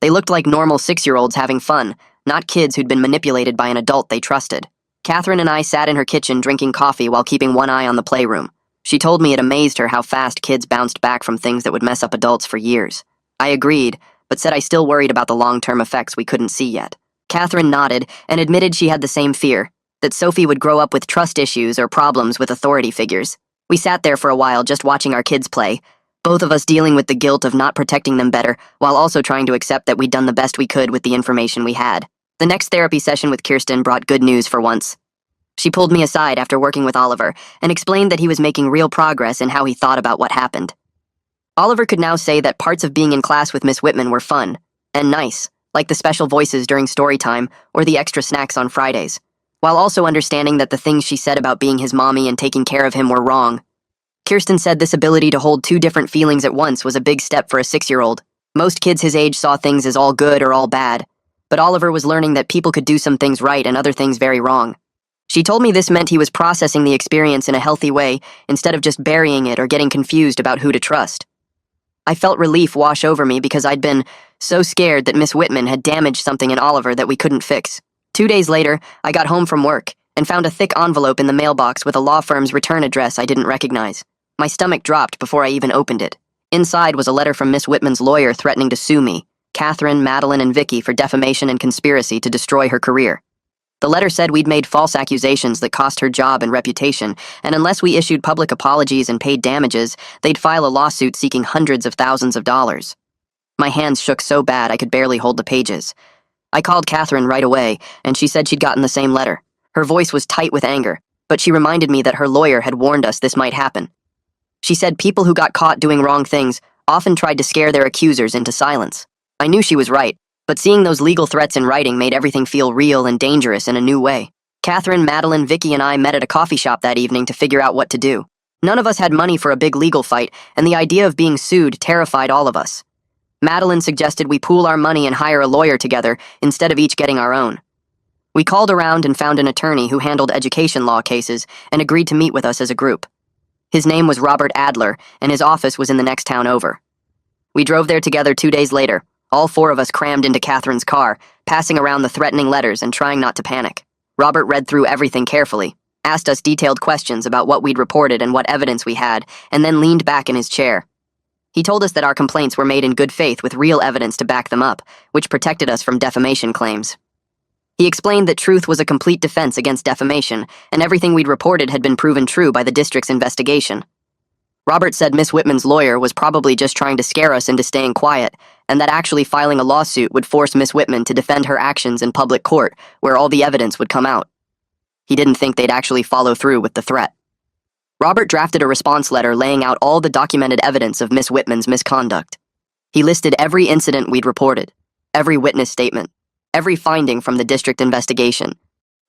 They looked like normal 6-year-olds having fun, not kids who'd been manipulated by an adult they trusted. Catherine and I sat in her kitchen drinking coffee while keeping one eye on the playroom. She told me it amazed her how fast kids bounced back from things that would mess up adults for years. I agreed, but said I still worried about the long-term effects we couldn't see yet. Catherine nodded and admitted she had the same fear, that Sophie would grow up with trust issues or problems with authority figures. We sat there for a while just watching our kids play, both of us dealing with the guilt of not protecting them better while also trying to accept that we'd done the best we could with the information we had. The next therapy session with Kirsten brought good news for once. She pulled me aside after working with Oliver and explained that he was making real progress in how he thought about what happened. Oliver could now say that parts of being in class with Miss Whitman were fun and nice, like the special voices during story time or the extra snacks on Fridays, while also understanding that the things she said about being his mommy and taking care of him were wrong. Kirsten said this ability to hold 2 different feelings at once was a big step for a 6-year-old. Most kids his age saw things as all good or all bad, but Oliver was learning that people could do some things right and other things very wrong. She told me this meant he was processing the experience in a healthy way instead of just burying it or getting confused about who to trust. I felt relief wash over me because I'd been so scared that Miss Whitman had damaged something in Oliver that we couldn't fix. 2 days later, I got home from work and found a thick envelope in the mailbox with a law firm's return address I didn't recognize. My stomach dropped before I even opened it. Inside was a letter from Miss Whitman's lawyer threatening to sue me, Catherine, Madeline, and Vicky for defamation and conspiracy to destroy her career. The letter said we'd made false accusations that cost her job and reputation, and unless we issued public apologies and paid damages, they'd file a lawsuit seeking hundreds of thousands of dollars. My hands shook so bad I could barely hold the pages. I called Catherine right away, and she said she'd gotten the same letter. Her voice was tight with anger, but she reminded me that her lawyer had warned us this might happen. She said people who got caught doing wrong things often tried to scare their accusers into silence. I knew she was right, But seeing those legal threats in writing made everything feel real and dangerous in a new way. Catherine, Madeline, Vicky, and I met at a coffee shop that evening to figure out what to do. None of us had money for a big legal fight, and the idea of being sued terrified all of us. Madeline suggested we pool our money and hire a lawyer together instead of each getting our own. We called around and found an attorney who handled education law cases and agreed to meet with us as a group. His name was Robert Adler, and his office was in the next town over. We drove there together 2 days later, all four of us crammed into Catherine's car, passing around the threatening letters and trying not to panic. Robert read through everything carefully, asked us detailed questions about what we'd reported and what evidence we had, and then leaned back in his chair. He told us that our complaints were made in good faith with real evidence to back them up, which protected us from defamation claims. He explained that truth was a complete defense against defamation, and everything we'd reported had been proven true by the district's investigation. Robert said Miss Whitman's lawyer was probably just trying to scare us into staying quiet, and that actually filing a lawsuit would force Miss Whitman to defend her actions in public court, where all the evidence would come out. He didn't think they'd actually follow through with the threat. Robert drafted a response letter laying out all the documented evidence of Miss Whitman's misconduct. He listed every incident we'd reported, every witness statement, every finding from the district investigation.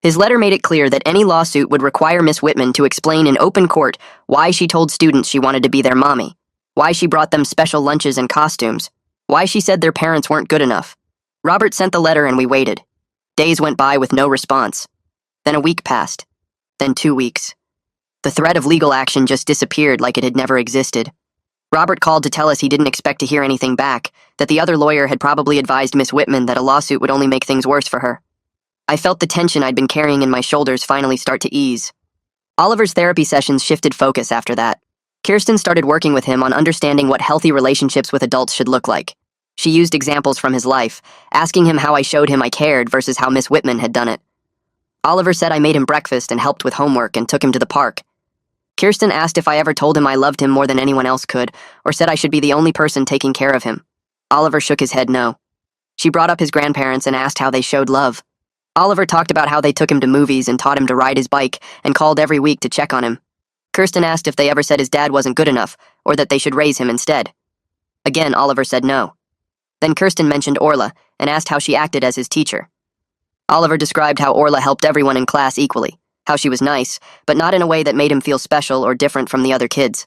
His letter made it clear that any lawsuit would require Miss Whitman to explain in open court why she told students she wanted to be their mommy, why she brought them special lunches and costumes, why she said their parents weren't good enough. Robert sent the letter and we waited. Days went by with no response. Then a week passed. Then 2 weeks. The threat of legal action just disappeared like it had never existed. Robert called to tell us he didn't expect to hear anything back, that the other lawyer had probably advised Miss Whitman that a lawsuit would only make things worse for her. I felt the tension I'd been carrying in my shoulders finally start to ease. Oliver's therapy sessions shifted focus after that. Kirsten started working with him on understanding what healthy relationships with adults should look like. She used examples from his life, asking him how I showed him I cared versus how Miss Whitman had done it. Oliver said I made him breakfast and helped with homework and took him to the park. Kirsten asked if I ever told him I loved him more than anyone else could, or said I should be the only person taking care of him. Oliver shook his head no. She brought up his grandparents and asked how they showed love. Oliver talked about how they took him to movies and taught him to ride his bike and called every week to check on him. Kirsten asked if they ever said his dad wasn't good enough, or that they should raise him instead. Again, Oliver said no. Then Kirsten mentioned Orla and asked how she acted as his teacher. Oliver described how Orla helped everyone in class equally, how she was nice, but not in a way that made him feel special or different from the other kids.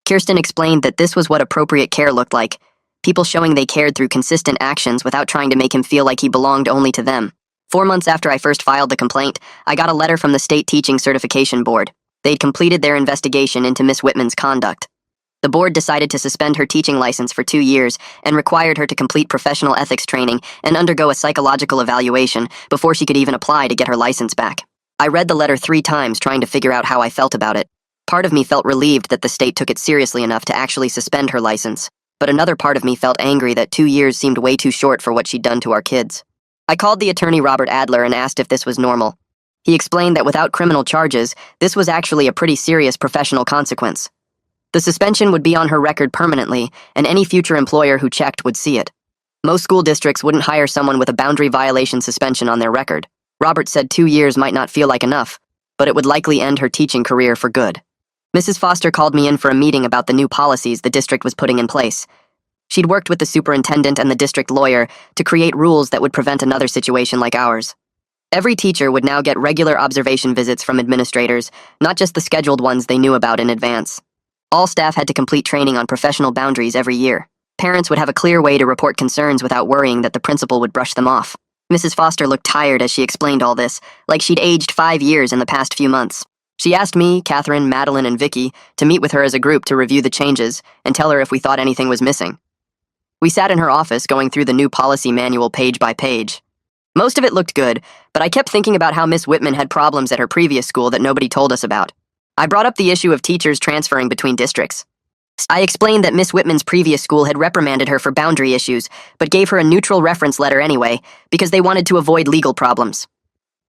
Kirsten explained that this was what appropriate care looked like, people showing they cared through consistent actions without trying to make him feel like he belonged only to them. 4 months after I first filed the complaint, I got a letter from the State Teaching Certification Board. They'd completed their investigation into Miss Whitman's conduct. The board decided to suspend her teaching license for 2 years and required her to complete professional ethics training and undergo a psychological evaluation before she could even apply to get her license back. I read the letter 3 times trying to figure out how I felt about it. Part of me felt relieved that the state took it seriously enough to actually suspend her license, but another part of me felt angry that 2 years seemed way too short for what she'd done to our kids. I called the attorney Robert Adler and asked if this was normal. He explained that without criminal charges, this was actually a pretty serious professional consequence. The suspension would be on her record permanently, and any future employer who checked would see it. Most school districts wouldn't hire someone with a boundary violation suspension on their record. Robert said 2 years might not feel like enough, but it would likely end her teaching career for good. Mrs. Foster called me in for a meeting about the new policies the district was putting in place. She'd worked with the superintendent and the district lawyer to create rules that would prevent another situation like ours. Every teacher would now get regular observation visits from administrators, not just the scheduled ones they knew about in advance. All staff had to complete training on professional boundaries every year. Parents would have a clear way to report concerns without worrying that the principal would brush them off. Mrs. Foster looked tired as she explained all this, like she'd aged 5 years in the past few months. She asked me, Catherine, Madeline, and Vicky to meet with her as a group to review the changes and tell her if we thought anything was missing. We sat in her office going through the new policy manual page by page. Most of it looked good, but I kept thinking about how Miss Whitman had problems at her previous school that nobody told us about. I brought up the issue of teachers transferring between districts. I explained that Miss Whitman's previous school had reprimanded her for boundary issues, but gave her a neutral reference letter anyway, because they wanted to avoid legal problems.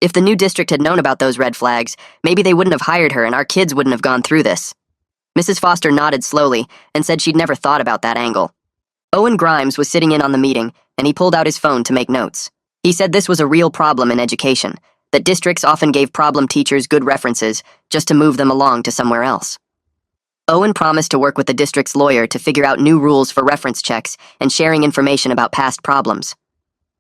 If the new district had known about those red flags, maybe they wouldn't have hired her and our kids wouldn't have gone through this. Mrs. Foster nodded slowly and said she'd never thought about that angle. Owen Grimes was sitting in on the meeting, and he pulled out his phone to make notes. He said this was a real problem in education, that districts often gave problem teachers good references just to move them along to somewhere else. Owen promised to work with the district's lawyer to figure out new rules for reference checks and sharing information about past problems.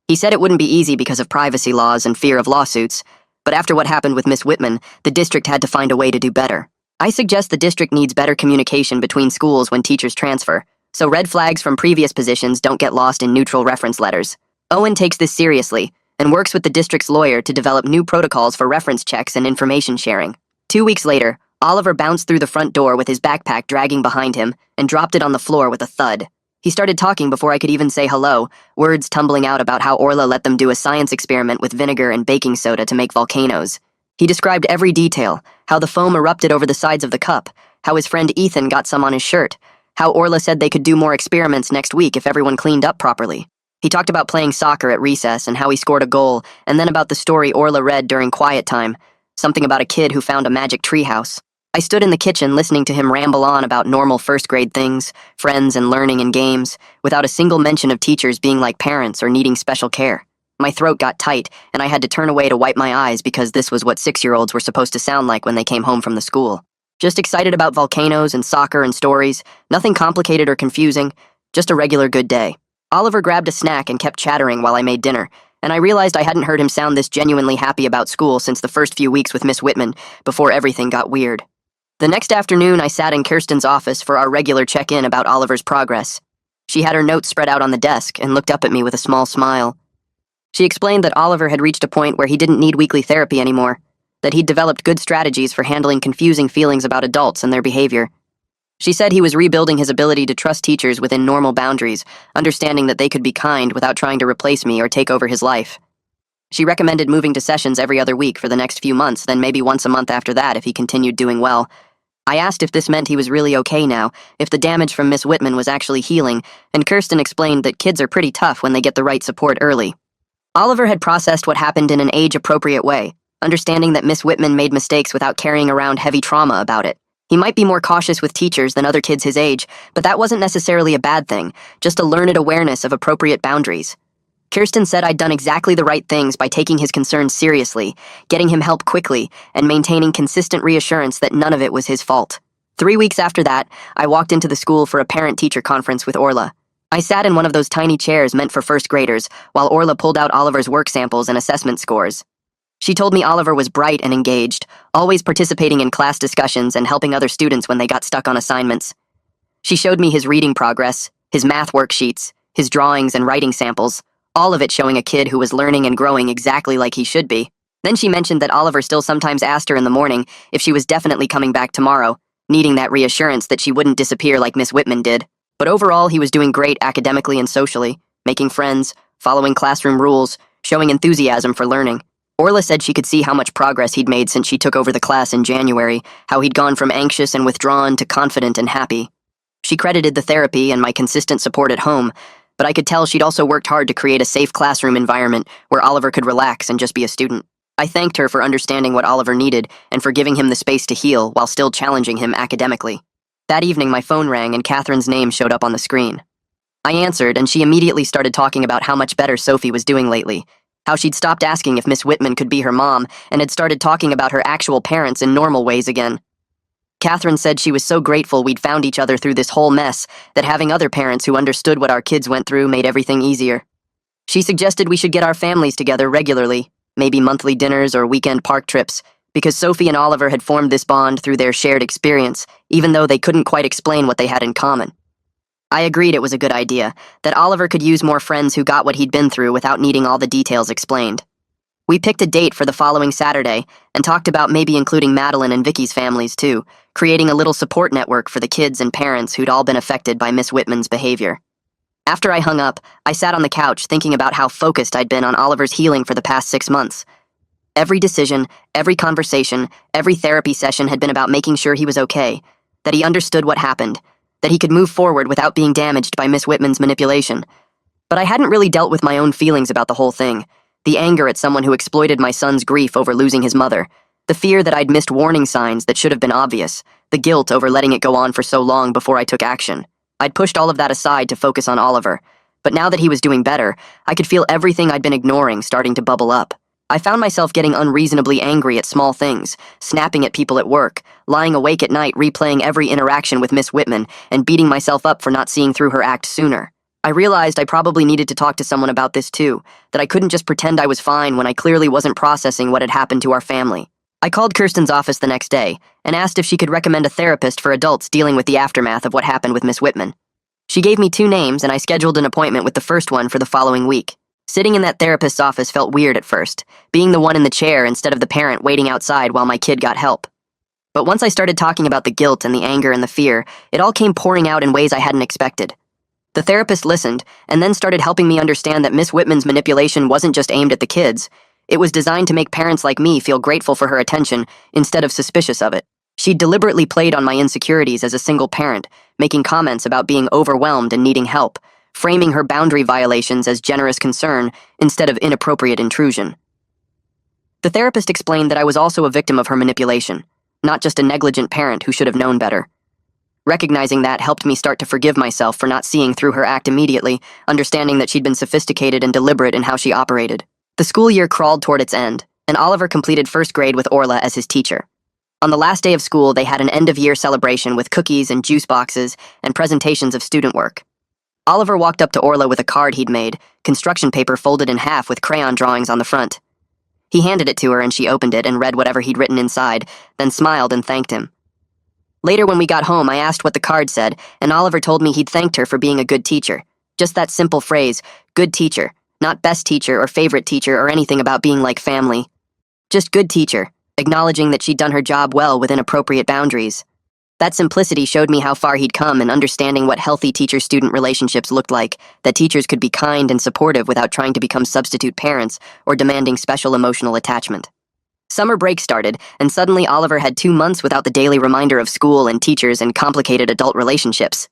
He said it wouldn't be easy because of privacy laws and fear of lawsuits, but after what happened with Miss Whitman, the district had to find a way to do better. I suggest the district needs better communication between schools when teachers transfer, so red flags from previous positions don't get lost in neutral reference letters. Owen takes this seriously and works with the district's lawyer to develop new protocols for reference checks and information sharing. 2 weeks later, Oliver bounced through the front door with his backpack dragging behind him and dropped it on the floor with a thud. He started talking before I could even say hello, words tumbling out about how Orla let them do a science experiment with vinegar and baking soda to make volcanoes. He described every detail, how the foam erupted over the sides of the cup, how his friend Ethan got some on his shirt, how Orla said they could do more experiments next week if everyone cleaned up properly. He talked about playing soccer at recess and how he scored a goal, and then about the story Orla read during quiet time, something about a kid who found a magic treehouse. I stood in the kitchen listening to him ramble on about normal first-grade things, friends and learning and games, without a single mention of teachers being like parents or needing special care. My throat got tight, and I had to turn away to wipe my eyes because this was what 6-year-olds were supposed to sound like when they came home from the school. Just excited about volcanoes and soccer and stories, nothing complicated or confusing, just a regular good day. Oliver grabbed a snack and kept chattering while I made dinner, and I realized I hadn't heard him sound this genuinely happy about school since the first few weeks with Miss Whitman, before everything got weird. The next afternoon, I sat in Kirsten's office for our regular check-in about Oliver's progress. She had her notes spread out on the desk and looked up at me with a small smile. She explained that Oliver had reached a point where he didn't need weekly therapy anymore, that he'd developed good strategies for handling confusing feelings about adults and their behavior. She said he was rebuilding his ability to trust teachers within normal boundaries, understanding that they could be kind without trying to replace me or take over his life. She recommended moving to sessions every other week for the next few months, then maybe once a month after that if he continued doing well. I asked if this meant he was really okay now, if the damage from Miss Whitman was actually healing, and Kirsten explained that kids are pretty tough when they get the right support early. Oliver had processed what happened in an age-appropriate way, understanding that Miss Whitman made mistakes without carrying around heavy trauma about it. He might be more cautious with teachers than other kids his age, but that wasn't necessarily a bad thing, just a learned awareness of appropriate boundaries. Kirsten said I'd done exactly the right things by taking his concerns seriously, getting him help quickly, and maintaining consistent reassurance that none of it was his fault. 3 weeks after that, I walked into the school for a parent-teacher conference with Orla. I sat in one of those tiny chairs meant for first graders, while Orla pulled out Oliver's work samples and assessment scores. She told me Oliver was bright and engaged, always participating in class discussions and helping other students when they got stuck on assignments. She showed me his reading progress, his math worksheets, his drawings and writing samples, all of it showing a kid who was learning and growing exactly like he should be. Then she mentioned that Oliver still sometimes asked her in the morning if she was definitely coming back tomorrow, needing that reassurance that she wouldn't disappear like Miss Whitman did. But overall, he was doing great academically and socially, making friends, following classroom rules, showing enthusiasm for learning. Orla said she could see how much progress he'd made since she took over the class in January, how he'd gone from anxious and withdrawn to confident and happy. She credited the therapy and my consistent support at home, but I could tell she'd also worked hard to create a safe classroom environment where Oliver could relax and just be a student. I thanked her for understanding what Oliver needed and for giving him the space to heal while still challenging him academically. That evening, my phone rang and Catherine's name showed up on the screen. I answered, and she immediately started talking about how much better Sophie was doing lately, how she'd stopped asking if Miss Whitman could be her mom and had started talking about her actual parents in normal ways again. Catherine said she was so grateful we'd found each other through this whole mess that having other parents who understood what our kids went through made everything easier. She suggested we should get our families together regularly, maybe monthly dinners or weekend park trips, because Sophie and Oliver had formed this bond through their shared experience, even though they couldn't quite explain what they had in common. I agreed it was a good idea, that Oliver could use more friends who got what he'd been through without needing all the details explained. We picked a date for the following Saturday and talked about maybe including Madeline and Vicky's families too, creating a little support network for the kids and parents who'd all been affected by Miss Whitman's behavior. After I hung up, I sat on the couch thinking about how focused I'd been on Oliver's healing for the past 6 months. Every decision, every conversation, every therapy session had been about making sure he was okay, that he understood what happened, that he could move forward without being damaged by Miss Whitman's manipulation. But I hadn't really dealt with my own feelings about the whole thing. The anger at someone who exploited my son's grief over losing his mother, the fear that I'd missed warning signs that should have been obvious, the guilt over letting it go on for so long before I took action. I'd pushed all of that aside to focus on Oliver, but now that he was doing better, I could feel everything I'd been ignoring starting to bubble up. I found myself getting unreasonably angry at small things, snapping at people at work, lying awake at night replaying every interaction with Miss Whitman, and beating myself up for not seeing through her act sooner. I realized I probably needed to talk to someone about this too, that I couldn't just pretend I was fine when I clearly wasn't processing what had happened to our family. I called Kirsten's office the next day and asked if she could recommend a therapist for adults dealing with the aftermath of what happened with Miss Whitman. She gave me 2 names and I scheduled an appointment with the first one for the following week. Sitting in that therapist's office felt weird at first, being the one in the chair instead of the parent waiting outside while my kid got help. But once I started talking about the guilt and the anger and the fear, it all came pouring out in ways I hadn't expected. The therapist listened and then started helping me understand that Miss Whitman's manipulation wasn't just aimed at the kids. It was designed to make parents like me feel grateful for her attention instead of suspicious of it. She deliberately played on my insecurities as a single parent, making comments about being overwhelmed and needing help, framing her boundary violations as generous concern instead of inappropriate intrusion. The therapist explained that I was also a victim of her manipulation, not just a negligent parent who should have known better. Recognizing that helped me start to forgive myself for not seeing through her act immediately, understanding that she'd been sophisticated and deliberate in how she operated. The school year crawled toward its end, and Oliver completed first grade with Orla as his teacher. On the last day of school, they had an end-of-year celebration with cookies and juice boxes and presentations of student work. Oliver walked up to Orla with a card he'd made, construction paper folded in half with crayon drawings on the front. He handed it to her and she opened it and read whatever he'd written inside, then smiled and thanked him. Later when we got home, I asked what the card said, and Oliver told me he'd thanked her for being a good teacher. Just that simple phrase, good teacher, not best teacher or favorite teacher or anything about being like family. Just good teacher, acknowledging that she'd done her job well within appropriate boundaries. That simplicity showed me how far he'd come in understanding what healthy teacher-student relationships looked like, that teachers could be kind and supportive without trying to become substitute parents or demanding special emotional attachment. Summer break started, and suddenly Oliver had 2 months without the daily reminder of school and teachers and complicated adult relationships.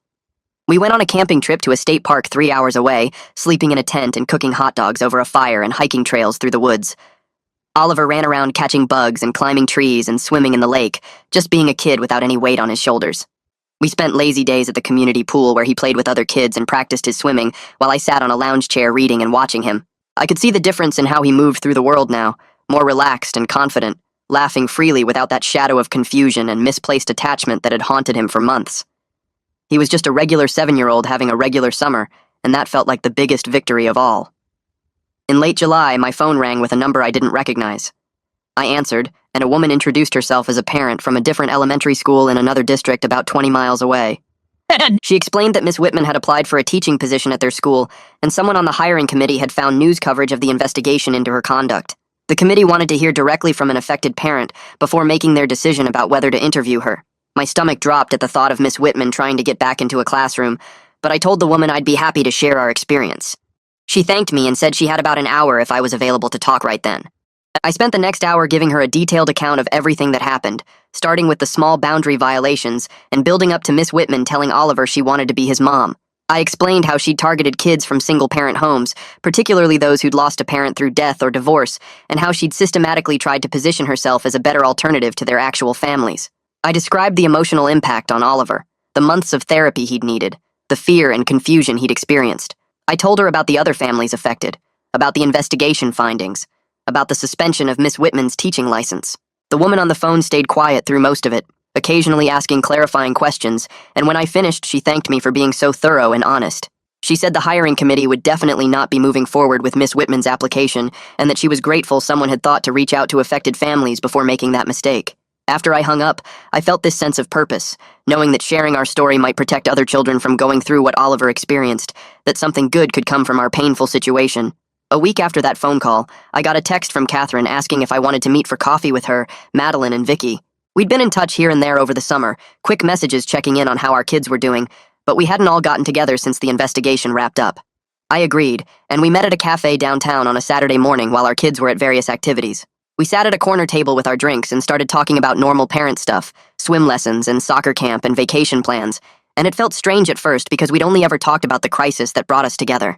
We went on a camping trip to a state park 3 hours away, sleeping in a tent and cooking hot dogs over a fire and hiking trails through the woods. Oliver ran around catching bugs and climbing trees and swimming in the lake, just being a kid without any weight on his shoulders. We spent lazy days at the community pool where he played with other kids and practiced his swimming while I sat on a lounge chair reading and watching him. I could see the difference in how he moved through the world now, more relaxed and confident, laughing freely without that shadow of confusion and misplaced attachment that had haunted him for months. He was just a regular 7-year-old having a regular summer, and that felt like the biggest victory of all. In late July, my phone rang with a number I didn't recognize. I answered, and a woman introduced herself as a parent from a different elementary school in another district about 20 miles away. She explained that Miss Whitman had applied for a teaching position at their school, and someone on the hiring committee had found news coverage of the investigation into her conduct. The committee wanted to hear directly from an affected parent before making their decision about whether to interview her. My stomach dropped at the thought of Miss Whitman trying to get back into a classroom, but I told the woman I'd be happy to share our experience. She thanked me and said she had about an hour if I was available to talk right then. I spent the next hour giving her a detailed account of everything that happened, starting with the small boundary violations and building up to Miss Whitman telling Oliver she wanted to be his mom. I explained how she'd targeted kids from single-parent homes, particularly those who'd lost a parent through death or divorce, and how she'd systematically tried to position herself as a better alternative to their actual families. I described the emotional impact on Oliver, the months of therapy he'd needed, the fear and confusion he'd experienced. I told her about the other families affected, about the investigation findings, about the suspension of Miss Whitman's teaching license. The woman on the phone stayed quiet through most of it, occasionally asking clarifying questions, and when I finished, she thanked me for being so thorough and honest. She said the hiring committee would definitely not be moving forward with Miss Whitman's application, and that she was grateful someone had thought to reach out to affected families before making that mistake. After I hung up, I felt this sense of purpose, knowing that sharing our story might protect other children from going through what Oliver experienced, that something good could come from our painful situation. A week after that phone call, I got a text from Catherine asking if I wanted to meet for coffee with her, Madeline, and Vicky. We'd been in touch here and there over the summer, quick messages checking in on how our kids were doing, but we hadn't all gotten together since the investigation wrapped up. I agreed, and we met at a cafe downtown on a Saturday morning while our kids were at various activities. We sat at a corner table with our drinks and started talking about normal parent stuff, swim lessons and soccer camp and vacation plans, and it felt strange at first because we'd only ever talked about the crisis that brought us together.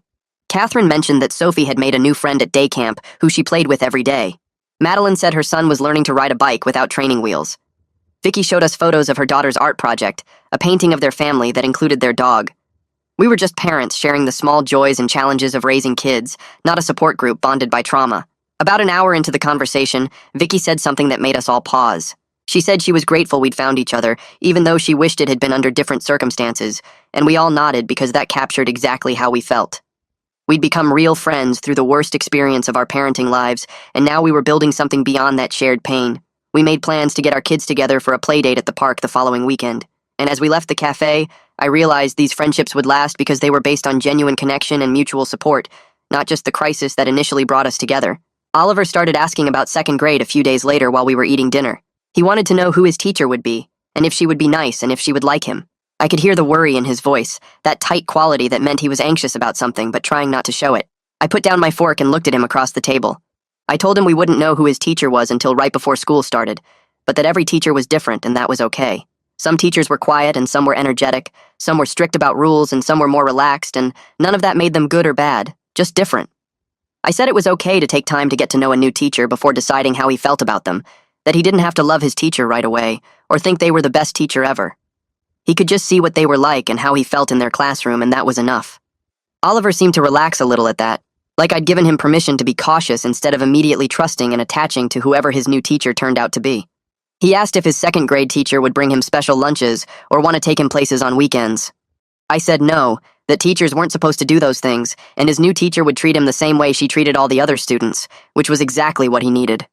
Catherine mentioned that Sophie had made a new friend at day camp who she played with every day. Madeline said her son was learning to ride a bike without training wheels. Vicky showed us photos of her daughter's art project, a painting of their family that included their dog. We were just parents sharing the small joys and challenges of raising kids, not a support group bonded by trauma. About an hour into the conversation, Vicky said something that made us all pause. She said she was grateful we'd found each other, even though she wished it had been under different circumstances, and we all nodded because that captured exactly how we felt. We'd become real friends through the worst experience of our parenting lives, and now we were building something beyond that shared pain. We made plans to get our kids together for a play date at the park the following weekend. And as we left the cafe, I realized these friendships would last because they were based on genuine connection and mutual support, not just the crisis that initially brought us together. Oliver started asking about second grade a few days later while we were eating dinner. He wanted to know who his teacher would be, and if she would be nice and if she would like him. I could hear the worry in his voice, that tight quality that meant he was anxious about something but trying not to show it. I put down my fork and looked at him across the table. I told him we wouldn't know who his teacher was until right before school started, but that every teacher was different and that was okay. Some teachers were quiet and some were energetic, some were strict about rules and some were more relaxed, and none of that made them good or bad, just different. I said it was okay to take time to get to know a new teacher before deciding how he felt about them, that he didn't have to love his teacher right away or think they were the best teacher ever. He could just see what they were like and how he felt in their classroom, and that was enough. Oliver seemed to relax a little at that, like I'd given him permission to be cautious instead of immediately trusting and attaching to whoever his new teacher turned out to be. He asked if his second grade teacher would bring him special lunches or want to take him places on weekends. I said no, that teachers weren't supposed to do those things, and his new teacher would treat him the same way she treated all the other students, which was exactly what he needed.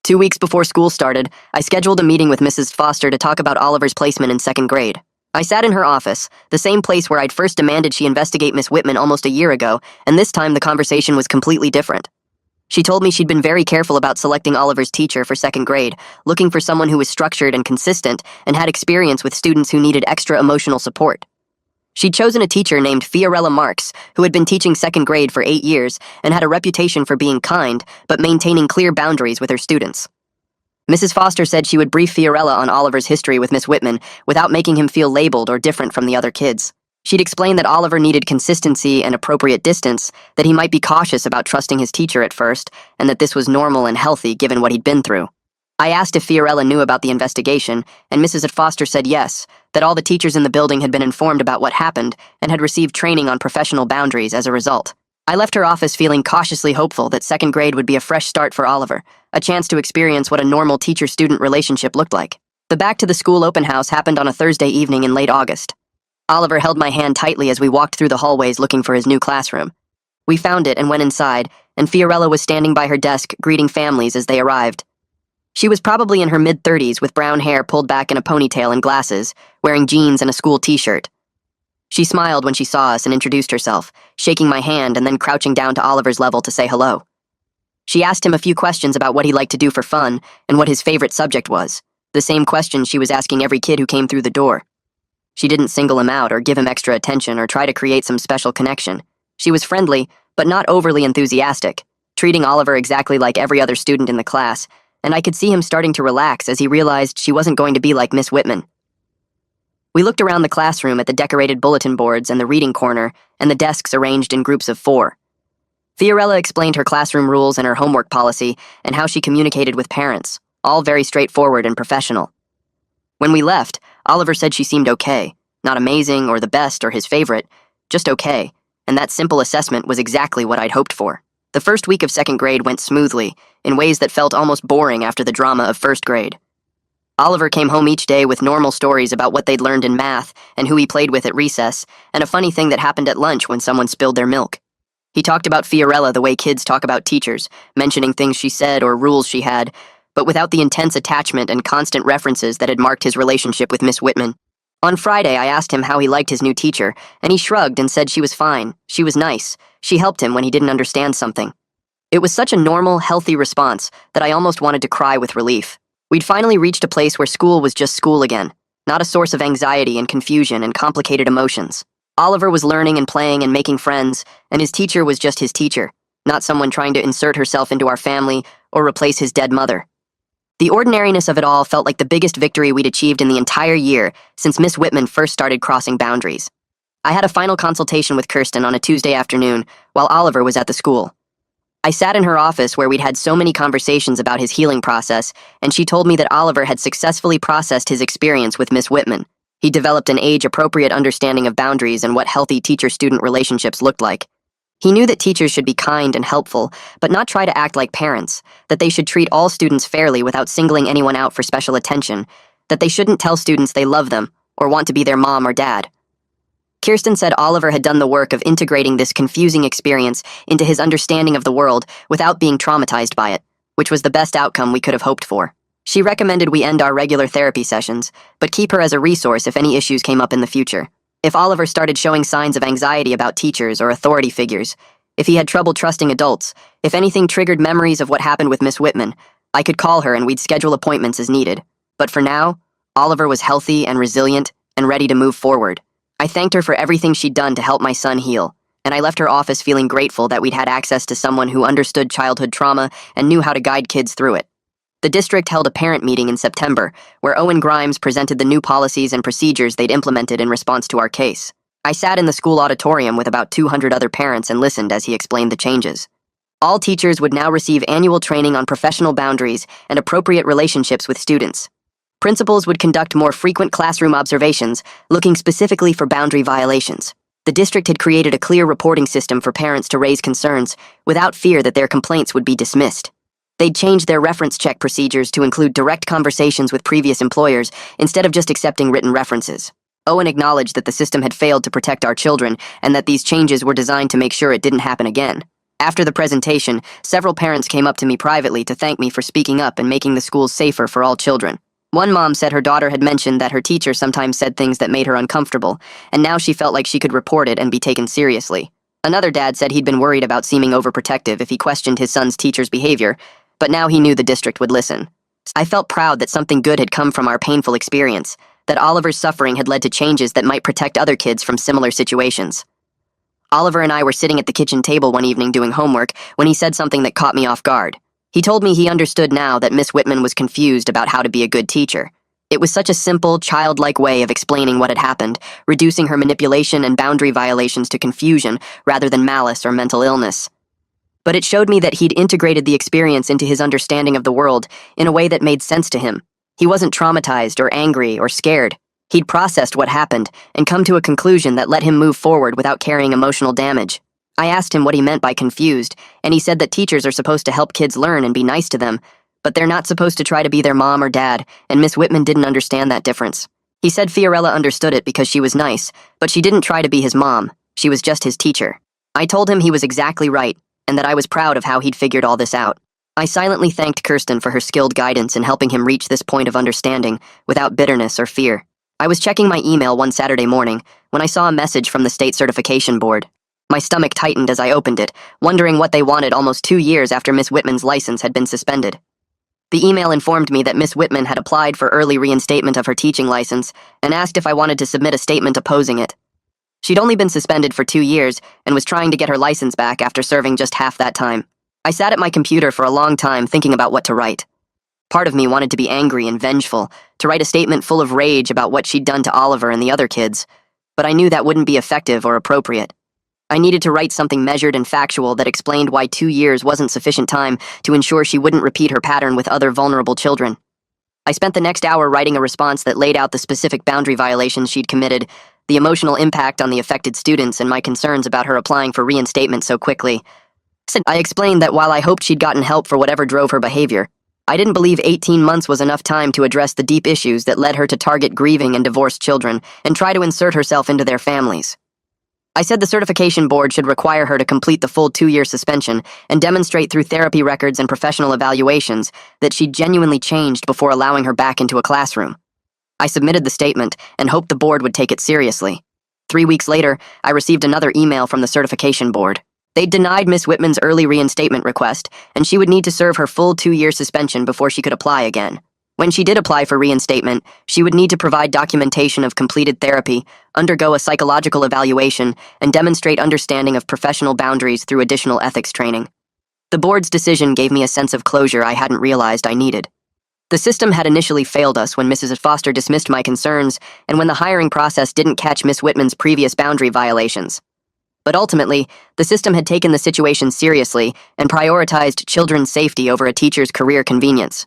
2 weeks before school started, I scheduled a meeting with Mrs. Foster to talk about Oliver's placement in second grade. I sat in her office, the same place where I'd first demanded she investigate Miss Whitman almost a year ago, and this time the conversation was completely different. She told me she'd been very careful about selecting Oliver's teacher for second grade, looking for someone who was structured and consistent and had experience with students who needed extra emotional support. She'd chosen a teacher named Fiorella Marks, who had been teaching second grade for 8 years and had a reputation for being kind, but maintaining clear boundaries with her students. Mrs. Foster said she would brief Fiorella on Oliver's history with Miss Whitman without making him feel labeled or different from the other kids. She'd explained that Oliver needed consistency and appropriate distance, that he might be cautious about trusting his teacher at first, and that this was normal and healthy given what he'd been through. I asked if Fiorella knew about the investigation, and Mrs. Foster said yes, that all the teachers in the building had been informed about what happened and had received training on professional boundaries as a result. I left her office feeling cautiously hopeful that second grade would be a fresh start for Oliver, a chance to experience what a normal teacher-student relationship looked like. The Back to the School open house happened on a Thursday evening in late August. Oliver held my hand tightly as we walked through the hallways looking for his new classroom. We found it and went inside, and Fiorella was standing by her desk greeting families as they arrived. She was probably in her mid-30s with brown hair pulled back in a ponytail and glasses, wearing jeans and a school t-shirt. She smiled when she saw us and introduced herself, shaking my hand and then crouching down to Oliver's level to say hello. She asked him a few questions about what he liked to do for fun and what his favorite subject was, the same questions she was asking every kid who came through the door. She didn't single him out or give him extra attention or try to create some special connection. She was friendly, but not overly enthusiastic, treating Oliver exactly like every other student in the class, and I could see him starting to relax as he realized she wasn't going to be like Miss Whitman. We looked around the classroom at the decorated bulletin boards and the reading corner and the desks arranged in groups of 4. Fiorella explained her classroom rules and her homework policy and how she communicated with parents, all very straightforward and professional. When we left, Oliver said she seemed okay, not amazing or the best or his favorite, just okay, and that simple assessment was exactly what I'd hoped for. The first week of second grade went smoothly, in ways that felt almost boring after the drama of first grade. Oliver came home each day with normal stories about what they'd learned in math and who he played with at recess, and a funny thing that happened at lunch when someone spilled their milk. He talked about Fiorella the way kids talk about teachers, mentioning things she said or rules she had, but without the intense attachment and constant references that had marked his relationship with Miss Whitman. On Friday, I asked him how he liked his new teacher, and he shrugged and said she was fine, she was nice, she helped him when he didn't understand something. It was such a normal, healthy response that I almost wanted to cry with relief. We'd finally reached a place where school was just school again, not a source of anxiety and confusion and complicated emotions. Oliver was learning and playing and making friends, and his teacher was just his teacher, not someone trying to insert herself into our family or replace his dead mother. The ordinariness of it all felt like the biggest victory we'd achieved in the entire year since Miss Whitman first started crossing boundaries. I had a final consultation with Kirsten on a Tuesday afternoon while Oliver was at the school. I sat in her office where we'd had so many conversations about his healing process, and she told me that Oliver had successfully processed his experience with Miss Whitman. He developed an age-appropriate understanding of boundaries and what healthy teacher-student relationships looked like. He knew that teachers should be kind and helpful, but not try to act like parents, that they should treat all students fairly without singling anyone out for special attention, that they shouldn't tell students they love them or want to be their mom or dad. Kirsten said Oliver had done the work of integrating this confusing experience into his understanding of the world without being traumatized by it, which was the best outcome we could have hoped for. She recommended we end our regular therapy sessions, but keep her as a resource if any issues came up in the future. If Oliver started showing signs of anxiety about teachers or authority figures, if he had trouble trusting adults, if anything triggered memories of what happened with Miss Whitman, I could call her and we'd schedule appointments as needed. But for now, Oliver was healthy and resilient and ready to move forward. I thanked her for everything she'd done to help my son heal, and I left her office feeling grateful that we'd had access to someone who understood childhood trauma and knew how to guide kids through it. The district held a parent meeting in September, where Owen Grimes presented the new policies and procedures they'd implemented in response to our case. I sat in the school auditorium with about 200 other parents and listened as he explained the changes. All teachers would now receive annual training on professional boundaries and appropriate relationships with students. Principals would conduct more frequent classroom observations, looking specifically for boundary violations. The district had created a clear reporting system for parents to raise concerns, without fear that their complaints would be dismissed. They'd changed their reference check procedures to include direct conversations with previous employers instead of just accepting written references. Owen acknowledged that the system had failed to protect our children and that these changes were designed to make sure it didn't happen again. After the presentation, several parents came up to me privately to thank me for speaking up and making the schools safer for all children. One mom said her daughter had mentioned that her teacher sometimes said things that made her uncomfortable, and now she felt like she could report it and be taken seriously. Another dad said he'd been worried about seeming overprotective if he questioned his son's teacher's behavior, but now he knew the district would listen. I felt proud that something good had come from our painful experience, that Oliver's suffering had led to changes that might protect other kids from similar situations. Oliver and I were sitting at the kitchen table one evening doing homework when he said something that caught me off guard. He told me he understood now that Miss Whitman was confused about how to be a good teacher. It was such a simple, childlike way of explaining what had happened, reducing her manipulation and boundary violations to confusion rather than malice or mental illness. But it showed me that he'd integrated the experience into his understanding of the world in a way that made sense to him. He wasn't traumatized or angry or scared. He'd processed what happened and come to a conclusion that let him move forward without carrying emotional damage. I asked him what he meant by confused, and he said that teachers are supposed to help kids learn and be nice to them, but they're not supposed to try to be their mom or dad, and Miss Whitman didn't understand that difference. He said Fiorella understood it because she was nice, but she didn't try to be his mom. She was just his teacher. I told him he was exactly right, and that I was proud of how he'd figured all this out. I silently thanked Kirsten for her skilled guidance in helping him reach this point of understanding without bitterness or fear. I was checking my email one Saturday morning when I saw a message from the state certification board. My stomach tightened as I opened it, wondering what they wanted almost 2 years after Miss Whitman's license had been suspended. The email informed me that Miss Whitman had applied for early reinstatement of her teaching license and asked if I wanted to submit a statement opposing it. She'd only been suspended for 2 years and was trying to get her license back after serving just half that time. I sat at my computer for a long time thinking about what to write. Part of me wanted to be angry and vengeful, to write a statement full of rage about what she'd done to Oliver and the other kids, but I knew that wouldn't be effective or appropriate. I needed to write something measured and factual that explained why 2 years wasn't sufficient time to ensure she wouldn't repeat her pattern with other vulnerable children. I spent the next hour writing a response that laid out the specific boundary violations she'd committed, the emotional impact on the affected students, and my concerns about her applying for reinstatement so quickly. I explained that while I hoped she'd gotten help for whatever drove her behavior, I didn't believe 18 months was enough time to address the deep issues that led her to target grieving and divorced children and try to insert herself into their families. I said the certification board should require her to complete the full 2-year suspension and demonstrate through therapy records and professional evaluations that she'd genuinely changed before allowing her back into a classroom. I submitted the statement and hoped the board would take it seriously. 3 weeks later, I received another email from the certification board. They'd denied Miss Whitman's early reinstatement request, and she would need to serve her full 2-year suspension before she could apply again. When she did apply for reinstatement, she would need to provide documentation of completed therapy, undergo a psychological evaluation, and demonstrate understanding of professional boundaries through additional ethics training. The board's decision gave me a sense of closure I hadn't realized I needed. The system had initially failed us when Mrs. Foster dismissed my concerns and when the hiring process didn't catch Miss Whitman's previous boundary violations. But ultimately, the system had taken the situation seriously and prioritized children's safety over a teacher's career convenience.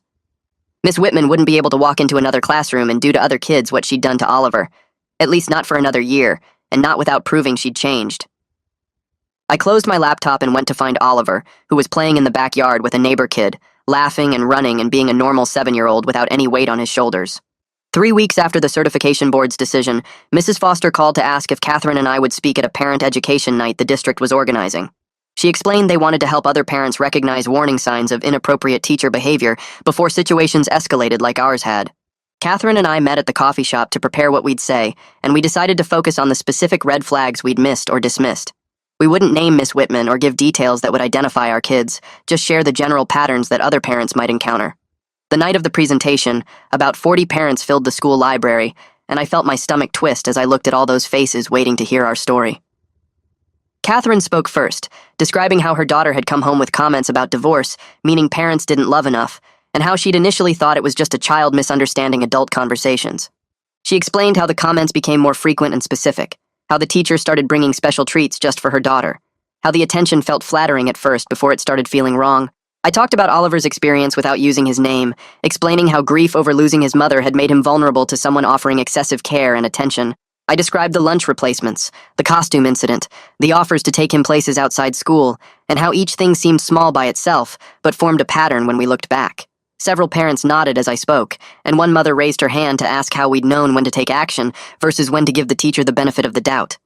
Miss Whitman wouldn't be able to walk into another classroom and do to other kids what she'd done to Oliver, at least not for another year, and not without proving she'd changed. I closed my laptop and went to find Oliver, who was playing in the backyard with a neighbor kid, laughing and running and being a normal 7-year-old without any weight on his shoulders. 3 weeks after the certification board's decision, Mrs. Foster called to ask if Catherine and I would speak at a parent education night the district was organizing. She explained they wanted to help other parents recognize warning signs of inappropriate teacher behavior before situations escalated like ours had. Catherine and I met at the coffee shop to prepare what we'd say, and we decided to focus on the specific red flags we'd missed or dismissed. We wouldn't name Miss Whitman or give details that would identify our kids, just share the general patterns that other parents might encounter. The night of the presentation, about 40 parents filled the school library, and I felt my stomach twist as I looked at all those faces waiting to hear our story. Catherine spoke first, describing how her daughter had come home with comments about divorce, meaning parents didn't love enough, and how she'd initially thought it was just a child misunderstanding adult conversations. She explained how the comments became more frequent and specific, how the teacher started bringing special treats just for her daughter, how the attention felt flattering at first before it started feeling wrong. I talked about Oliver's experience without using his name, explaining how grief over losing his mother had made him vulnerable to someone offering excessive care and attention. I described the lunch replacements, the costume incident, the offers to take him places outside school, and how each thing seemed small by itself, but formed a pattern when we looked back. Several parents nodded as I spoke, and one mother raised her hand to ask how we'd known when to take action versus when to give the teacher the benefit of the doubt.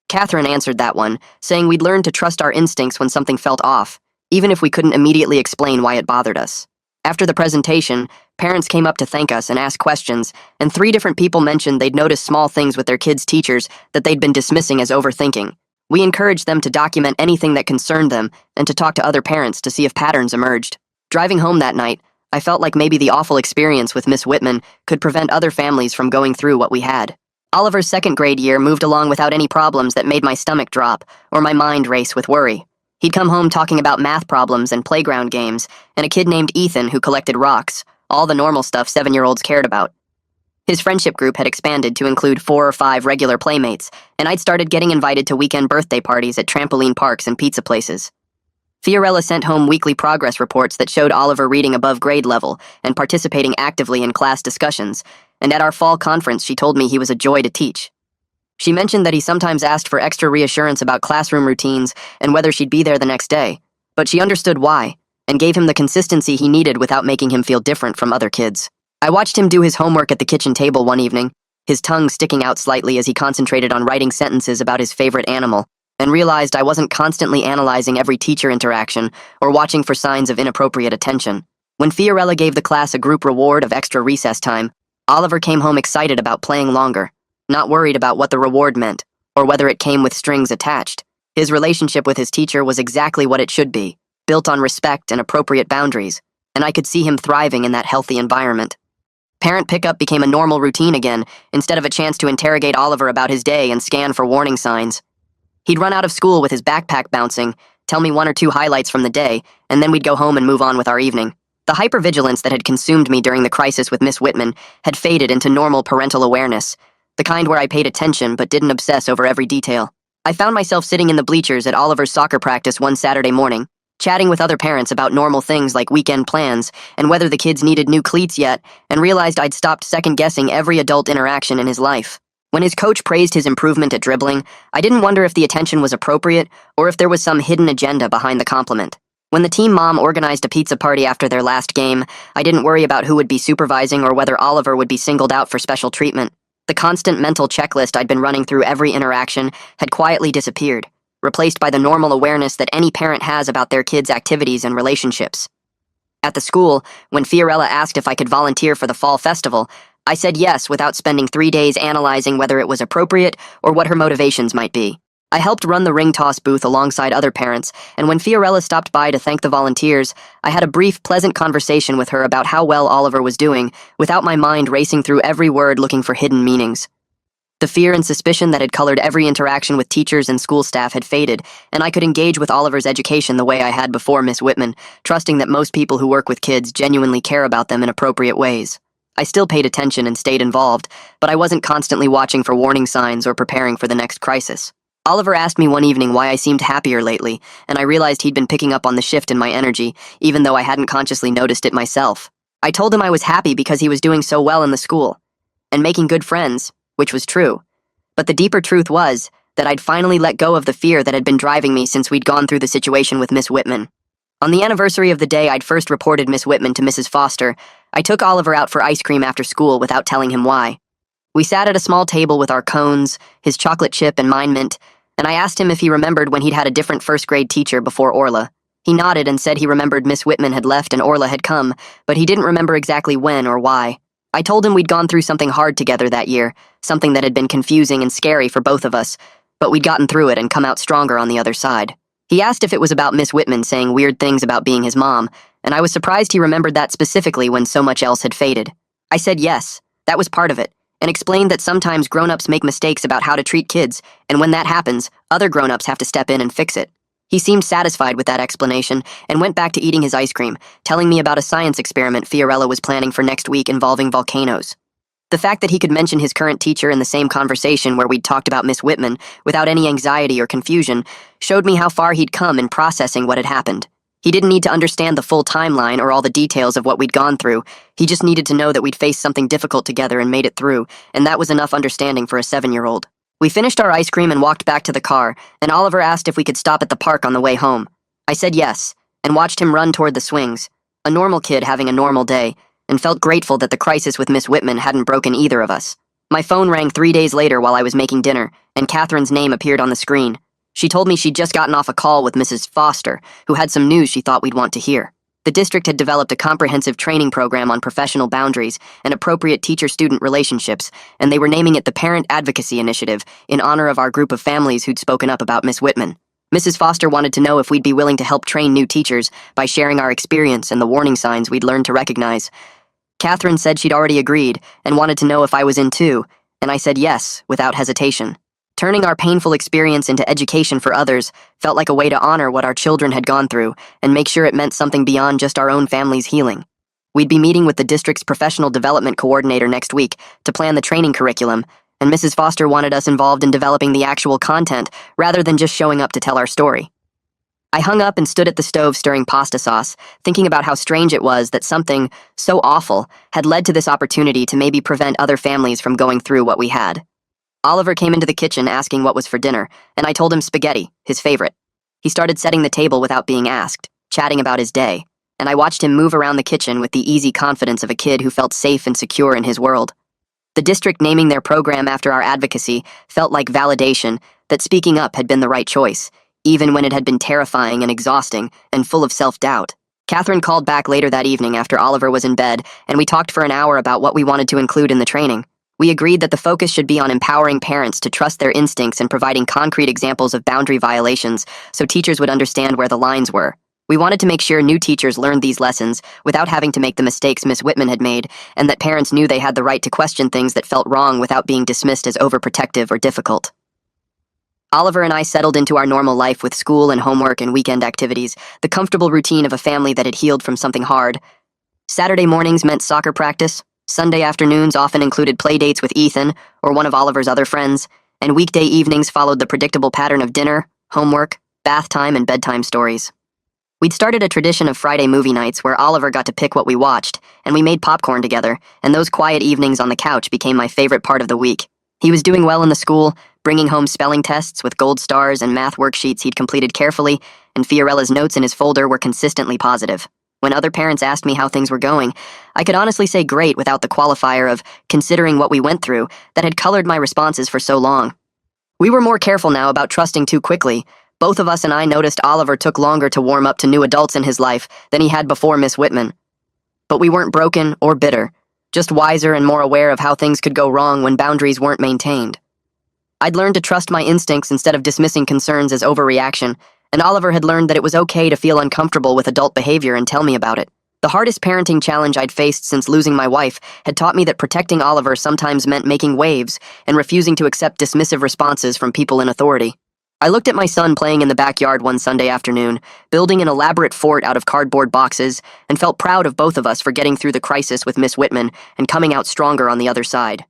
Catherine answered that one, saying we'd learned to trust our instincts when something felt off, even if we couldn't immediately explain why it bothered us. After the presentation, parents came up to thank us and ask questions, and 3 different people mentioned they'd noticed small things with their kids' teachers that they'd been dismissing as overthinking. We encouraged them to document anything that concerned them and to talk to other parents to see if patterns emerged. Driving home that night, I felt like maybe the awful experience with Miss Whitman could prevent other families from going through what we had. Oliver's 2nd grade year moved along without any problems that made my stomach drop or my mind race with worry. He'd come home talking about math problems and playground games, and a kid named Ethan who collected rocks, all the normal stuff 7-year-olds cared about. His friendship group had expanded to include 4 or 5 regular playmates, and I'd started getting invited to weekend birthday parties at trampoline parks and pizza places. Fiorella sent home weekly progress reports that showed Oliver reading above grade level and participating actively in class discussions, and at our fall conference she told me he was a joy to teach. She mentioned that he sometimes asked for extra reassurance about classroom routines and whether she'd be there the next day, but she understood why, and gave him the consistency he needed without making him feel different from other kids. I watched him do his homework at the kitchen table one evening, his tongue sticking out slightly as he concentrated on writing sentences about his favorite animal, and realized I wasn't constantly analyzing every teacher interaction or watching for signs of inappropriate attention. When Fiorella gave the class a group reward of extra recess time, Oliver came home excited about playing longer, not worried about what the reward meant or whether it came with strings attached. His relationship with his teacher was exactly what it should be, built on respect and appropriate boundaries, and I could see him thriving in that healthy environment. Parent pickup became a normal routine again, instead of a chance to interrogate Oliver about his day and scan for warning signs. He'd run out of school with his backpack bouncing, tell me 1 or 2 highlights from the day, and then we'd go home and move on with our evening. The hypervigilance that had consumed me during the crisis with Miss Whitman had faded into normal parental awareness, the kind where I paid attention but didn't obsess over every detail. I found myself sitting in the bleachers at Oliver's soccer practice one Saturday morning, chatting with other parents about normal things like weekend plans and whether the kids needed new cleats yet, and realized I'd stopped second-guessing every adult interaction in his life. When his coach praised his improvement at dribbling, I didn't wonder if the attention was appropriate or if there was some hidden agenda behind the compliment. When the team mom organized a pizza party after their last game, I didn't worry about who would be supervising or whether Oliver would be singled out for special treatment. The constant mental checklist I'd been running through every interaction had quietly disappeared, replaced by the normal awareness that any parent has about their kids' activities and relationships. At the school, when Fiorella asked if I could volunteer for the fall festival, I said yes without spending 3 days analyzing whether it was appropriate or what her motivations might be. I helped run the ring toss booth alongside other parents, and when Fiorella stopped by to thank the volunteers, I had a brief, pleasant conversation with her about how well Oliver was doing, without my mind racing through every word looking for hidden meanings. The fear and suspicion that had colored every interaction with teachers and school staff had faded, and I could engage with Oliver's education the way I had before Miss Whitman, trusting that most people who work with kids genuinely care about them in appropriate ways. I still paid attention and stayed involved, but I wasn't constantly watching for warning signs or preparing for the next crisis. Oliver asked me one evening why I seemed happier lately, and I realized he'd been picking up on the shift in my energy, even though I hadn't consciously noticed it myself. I told him I was happy because he was doing so well in the school, and making good friends, which was true. But the deeper truth was that I'd finally let go of the fear that had been driving me since we'd gone through the situation with Miss Whitman. On the anniversary of the day I'd first reported Miss Whitman to Mrs. Foster, I took Oliver out for ice cream after school without telling him why. We sat at a small table with our cones, his chocolate chip and mine mint, and I asked him if he remembered when he'd had a different first-grade teacher before Orla. He nodded and said he remembered Miss Whitman had left and Orla had come, but he didn't remember exactly when or why. I told him we'd gone through something hard together that year, something that had been confusing and scary for both of us, but we'd gotten through it and come out stronger on the other side. He asked if it was about Miss Whitman saying weird things about being his mom, and I was surprised he remembered that specifically when so much else had faded. I said yes, that was part of it, and explained that sometimes grown-ups make mistakes about how to treat kids, and when that happens, other grown-ups have to step in and fix it. He seemed satisfied with that explanation and went back to eating his ice cream, telling me about a science experiment Fiorella was planning for next week involving volcanoes. The fact that he could mention his current teacher in the same conversation where we'd talked about Miss Whitman without any anxiety or confusion showed me how far he'd come in processing what had happened. He didn't need to understand the full timeline or all the details of what we'd gone through. He just needed to know that we'd faced something difficult together and made it through, and that was enough understanding for a 7-year-old. We finished our ice cream and walked back to the car, and Oliver asked if we could stop at the park on the way home. I said yes, and watched him run toward the swings, a normal kid having a normal day, and felt grateful that the crisis with Miss Whitman hadn't broken either of us. My phone rang 3 days later while I was making dinner, and Catherine's name appeared on the screen. She told me she'd just gotten off a call with Mrs. Foster, who had some news she thought we'd want to hear. The district had developed a comprehensive training program on professional boundaries and appropriate teacher-student relationships, and they were naming it the Parent Advocacy Initiative in honor of our group of families who'd spoken up about Miss Whitman. Mrs. Foster wanted to know if we'd be willing to help train new teachers by sharing our experience and the warning signs we'd learned to recognize. Catherine said she'd already agreed and wanted to know if I was in too, and I said yes, without hesitation. Turning our painful experience into education for others felt like a way to honor what our children had gone through and make sure it meant something beyond just our own family's healing. We'd be meeting with the district's professional development coordinator next week to plan the training curriculum, and Mrs. Foster wanted us involved in developing the actual content rather than just showing up to tell our story. I hung up and stood at the stove stirring pasta sauce, thinking about how strange it was that something so awful had led to this opportunity to maybe prevent other families from going through what we had. Oliver came into the kitchen asking what was for dinner, and I told him spaghetti, his favorite. He started setting the table without being asked, chatting about his day, and I watched him move around the kitchen with the easy confidence of a kid who felt safe and secure in his world. The district naming their program after our advocacy felt like validation that speaking up had been the right choice, even when it had been terrifying and exhausting and full of self-doubt. Catherine called back later that evening after Oliver was in bed, and we talked for an hour about what we wanted to include in the training. We agreed that the focus should be on empowering parents to trust their instincts and providing concrete examples of boundary violations so teachers would understand where the lines were. We wanted to make sure new teachers learned these lessons without having to make the mistakes Miss Whitman had made, and that parents knew they had the right to question things that felt wrong without being dismissed as overprotective or difficult. Oliver and I settled into our normal life with school and homework and weekend activities, the comfortable routine of a family that had healed from something hard. Saturday mornings meant soccer practice, Sunday afternoons often included play dates with Ethan or one of Oliver's other friends, and weekday evenings followed the predictable pattern of dinner, homework, bath time, and bedtime stories. We'd started a tradition of Friday movie nights where Oliver got to pick what we watched, and we made popcorn together, and those quiet evenings on the couch became my favorite part of the week. He was doing well in the school, bringing home spelling tests with gold stars and math worksheets he'd completed carefully, and Fiorella's notes in his folder were consistently positive. When other parents asked me how things were going, I could honestly say great without the qualifier of considering what we went through that had colored my responses for so long. We were more careful now about trusting too quickly. Both of us and I noticed Oliver took longer to warm up to new adults in his life than he had before Miss Whitman. But we weren't broken or bitter, just wiser and more aware of how things could go wrong when boundaries weren't maintained. I'd learned to trust my instincts instead of dismissing concerns as overreaction, and Oliver had learned that it was okay to feel uncomfortable with adult behavior and tell me about it. The hardest parenting challenge I'd faced since losing my wife had taught me that protecting Oliver sometimes meant making waves and refusing to accept dismissive responses from people in authority. I looked at my son playing in the backyard one Sunday afternoon, building an elaborate fort out of cardboard boxes, and felt proud of both of us for getting through the crisis with Miss Whitman and coming out stronger on the other side.